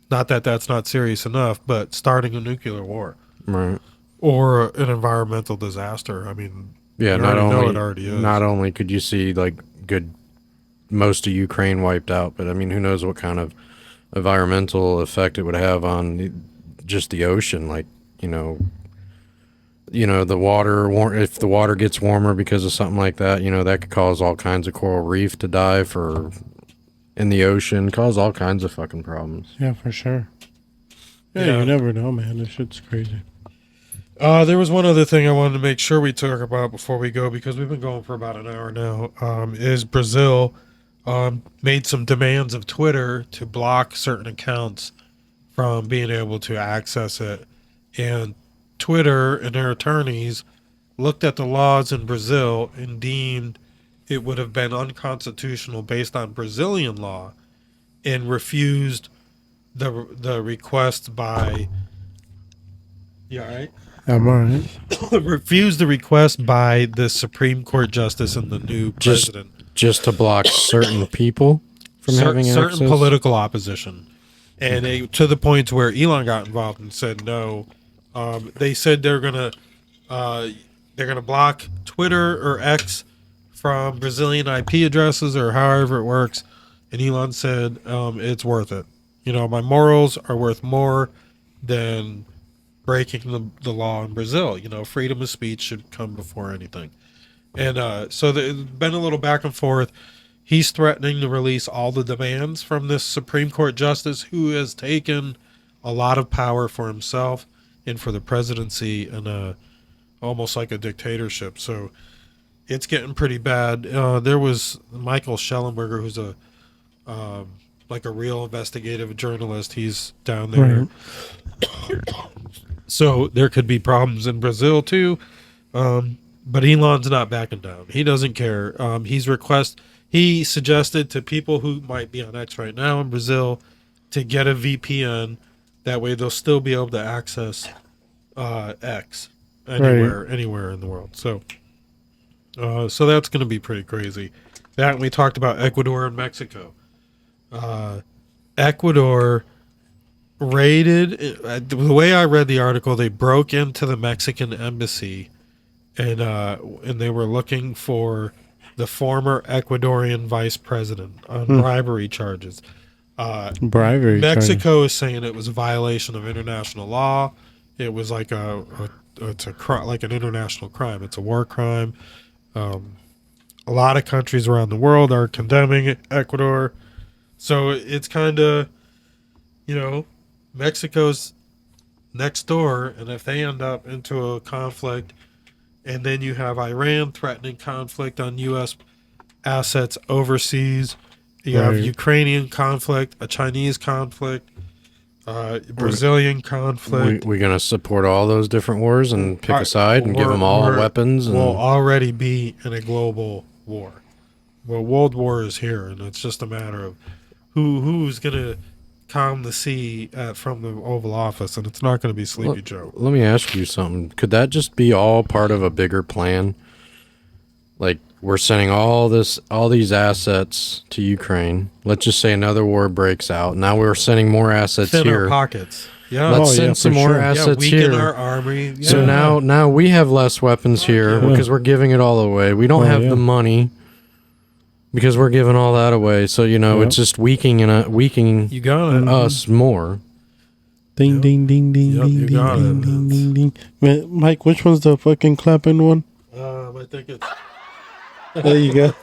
Not that that's not serious enough, but starting a nuclear war. Right. Or an environmental disaster. I mean, Yeah, you already know it already is. Not only could you see like most of Ukraine wiped out, but I mean, who knows what kind of environmental effect it would have on just the ocean, like, the water, if the water gets warmer because of something like that, that could cause all kinds of coral reef to die in the ocean, cause all kinds of fucking problems. Yeah, for sure. Yeah, you never know, man. This shit's crazy. There was one other thing I wanted to make sure we talk about before we go, because we've been going for about an hour now, is Brazil made some demands of Twitter to block certain accounts from being able to access it. And Twitter and their attorneys looked at the laws in Brazil and deemed it would have been unconstitutional based on Brazilian law, and refused the request by... Yeah, right? I'm all right. Refused the request by the Supreme Court justice and the new president. Just to block certain people from having certain access? political opposition, and to the point where Elon got involved and said no. They said they're gonna block Twitter or X from Brazilian IP addresses or however it works, and Elon said it's worth it. My morals are worth more than breaking the law in Brazil. Freedom of speech should come before anything. And so there's been a little back and forth. He's threatening to release all the demands from this Supreme Court justice, who has taken a lot of power for himself and for the presidency, and almost like a dictatorship. So it's getting pretty bad. There was Michael Schellenberger, who's a real investigative journalist. He's down there. Right. So there could be problems in Brazil too. But Elon's not backing down. He doesn't care. He suggested to people who might be on X right now in Brazil to get a VPN. That way they'll still be able to access X anywhere in the world. So that's going to be pretty crazy. That, and we talked about Ecuador and Mexico. Ecuador raided. The way I read the article, they broke into the Mexican embassy, and they were looking for the former Ecuadorian vice president on bribery charges. Bribery. Mexico is saying it was a violation of international law. It was like like an international crime. It's a war crime. A lot of countries around the world are condemning Ecuador. So it's kind of, Mexico's next door, and if they end up into a conflict, and then you have Iran threatening conflict on U.S. assets overseas, you have Ukrainian conflict, a Chinese conflict, Brazilian conflict. We're going to support all those different wars and pick a side and give them all weapons. And we'll already be in a global war. Well, World War is here, and it's just a matter of who's going to calm the sea from the Oval Office, and it's not going to be Sleepy Joe. Let me ask you something. Could that just be all part of a bigger plan? Like, we're sending all these assets to Ukraine. Let's just say another war breaks out. Now we're sending more assets Thin here. our pockets. Yeah. Let's send some more assets weaken here. our army. Yeah. So now we have less weapons here because we're giving it all away. We don't have the money because we're giving all that away. So it's just weakening You got it. us more. Ding, ding, ding, ding, Yep, ding, you ding, got ding, it. ding, ding, ding. Man, Mike, which one's the fucking clapping one? I think it's. There you go.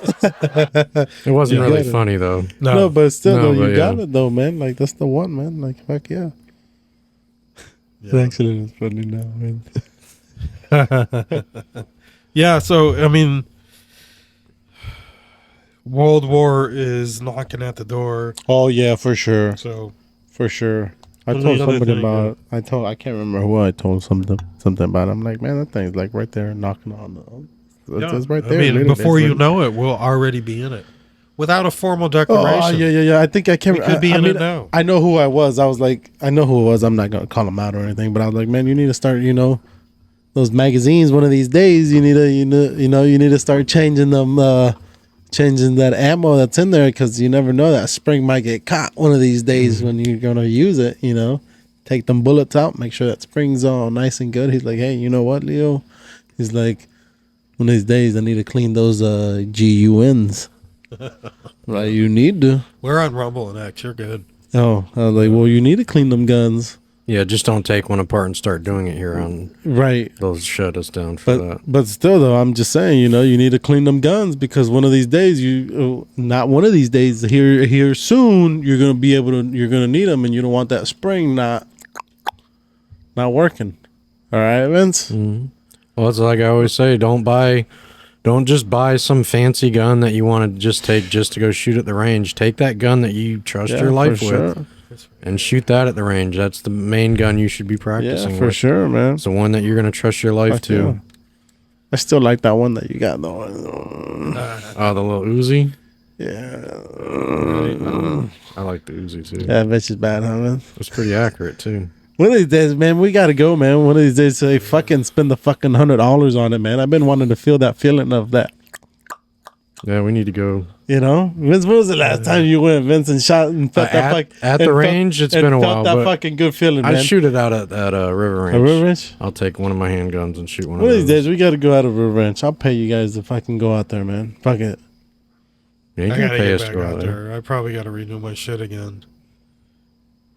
It wasn't You really got it. funny though. No, but still, No, though, but you got it though, man. Like that's the one, man. Like fuck yeah. It actually is funny now, man. Yeah, so I mean, World War is knocking at the door. Oh yeah, for sure, So for sure. I Another told somebody thing, about. I can't remember who I told something about. I'm like, man, that thing's like right there knocking on the. It's right there. I mean, literally. before It's you like- know it, we'll already be in it without a formal Oh declaration. yeah. I think I can't. We could be in it now. I know who I was. I was like, I know who it was. I'm not gonna call him out or anything, but I was like, man, you need to start. Those magazines. One of these days, you need to start changing them. Changing that ammo that's in there because you never know that spring might get caught one of these days when you're gonna use it. Take them bullets out, make sure that spring's all nice and good. He's like, hey, you know what, Leo? He's like, one of these days I need to clean those GUNs. Like, you need to. We're on Rumble and X. You're good. Oh, I was like, well, you need to clean them guns. Yeah, just don't take one apart and start doing it here on. Right. They'll shut us down for that. But still, though, I'm just saying, you need to clean them guns because one of these days, not one of these days, here soon, you're gonna need them, and you don't want that spring not working. All right, Vince. Mm-hmm. Well, it's like I always say, don't just buy some fancy gun that you want to just take just to go shoot at the range. Take that gun that you trust your life with and shoot that at the range. That's the main gun you should be practicing Yeah, for with. sure, man. It's the one that you're going to trust your life Fuck to. yeah. I still like that one that you got, though. Oh, the little Uzi? Yeah. I like the Uzi, too. That bitch is bad, huh, man? It's pretty accurate, too. One of these days, man, we gotta go, man. One of these days, say fucking spend the fucking $100 on it, man. I've been wanting to feel that feeling of that. Yeah, we need to go. Vince, when was the last time you went, Vince, and shot and felt that at the range? It's been a while. That but fucking good feeling, man. I shoot it out at River Ranch. A River Ranch? I'll take one of my handguns and shoot one One of of these those. days, we gotta go out of River Ranch. I'll pay you guys if I can go out there, man. Fuck it. Yeah, you I can gotta pay get us to back go out out there. there. I probably got to renew my shit again.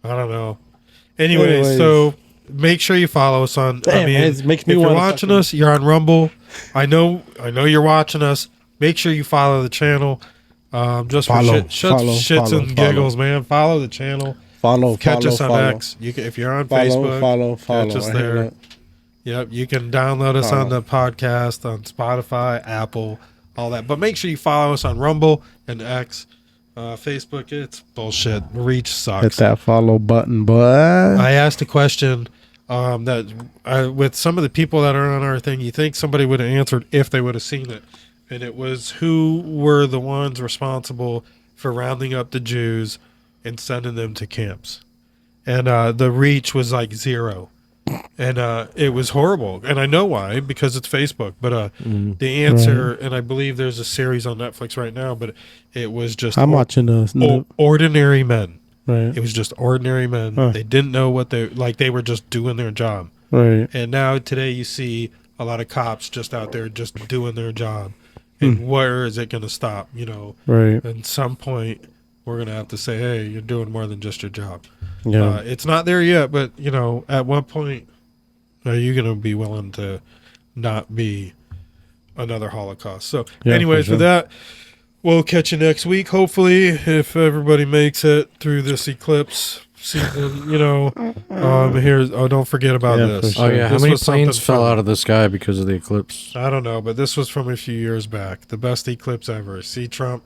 I don't know. Anyways, Anyways. so make sure you follow us on. Damn, man, it makes me if you're wanna watching fucking- us, you're on Rumble. I know you're watching us. Make sure you follow the channel. Just for shits and giggles, man. Follow the channel. Catch us on X. You can, if you're on Facebook, catch us I hear there. that. Yep, you can download us on the podcast on Spotify, Apple, all that. But make sure you follow us on Rumble and X. Facebook, it's bullshit. Reach sucks. Hit that follow button, boy. I asked a question with some of the people that are on our thing. You think somebody would have answered if they would have seen it, and it was who were the ones responsible for rounding up the Jews and sending them to camps, and the reach was like 0. And it was horrible, and I know why, because it's Facebook. But the answer, and I believe there's a series on Netflix right now, but it was just I'm watching ordinary men Right. It was just ordinary men. Huh. They didn't know what they were just doing their job. Right. And now today you see a lot of cops just out there just doing their job. And where is it going to stop? You know, Right. at some point we're going to have to say, hey, you're doing more than just your job. Yeah. It's not there yet, but you know, at what point are you going to be willing to not be another Holocaust? So Yeah, anyways, for sure. with that, we'll catch you next week. Hopefully, if everybody makes it through this eclipse season, you know, don't forget about Yeah, this. for sure. Oh yeah, how This many was something planes fell from- out of the sky because of the eclipse? I don't know, but this was from a few years back. The best eclipse ever. See Trump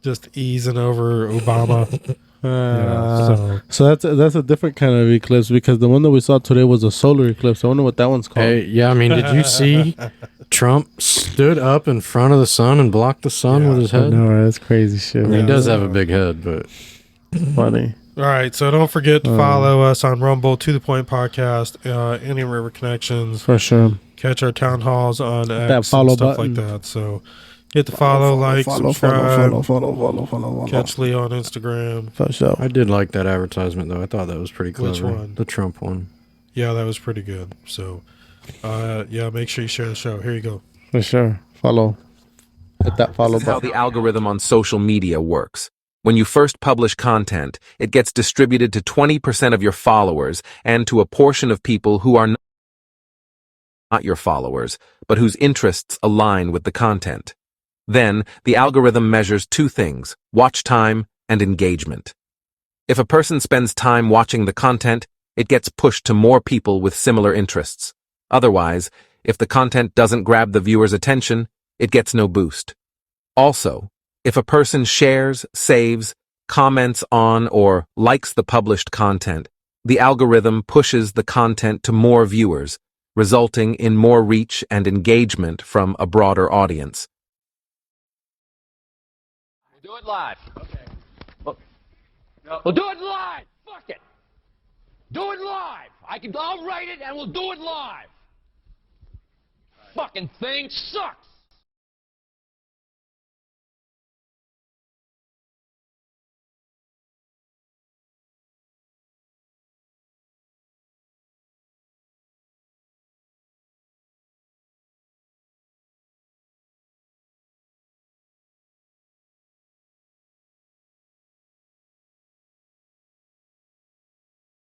just easing over Obama. So that's a different kind of eclipse, because the one that we saw today was a solar eclipse. I wonder what that one's called. Hey, yeah, I mean, did you see Trump stood up in front of the sun and blocked the sun Yeah. with his I head? know, right? That's crazy shit. I mean, he man. does have a big head, but Funny. All right, so don't forget to follow us on Rumble, To The Point Podcast, any River Connections. For sure. Catch our town halls on X That follow and stuff button. like that. So hit the follow, subscribe. Follow. Catch Leo on Instagram. For sure. I did like that advertisement, though. I thought that was pretty clever. Which one? The Trump one. Yeah, that was pretty good. So, yeah, make sure you share the show. Here you go. For sure. Follow. Hit that follow This is how button. the algorithm on social media works. When you first publish content, it gets distributed to 20% of your followers and to a portion of people who are not your followers, but whose interests align with the content. Then, the algorithm measures two things: watch time and engagement. If a person spends time watching the content, it gets pushed to more people with similar interests. Otherwise, if the content doesn't grab the viewer's attention, it gets no boost. Also, if a person shares, saves, comments on, or likes the published content, the algorithm pushes the content to more viewers, resulting in more reach and engagement from a broader audience. Do it live. Okay. We'll do it live. Fuck it. Do it live. I'll write it and we'll do it live. Fucking thing sucks.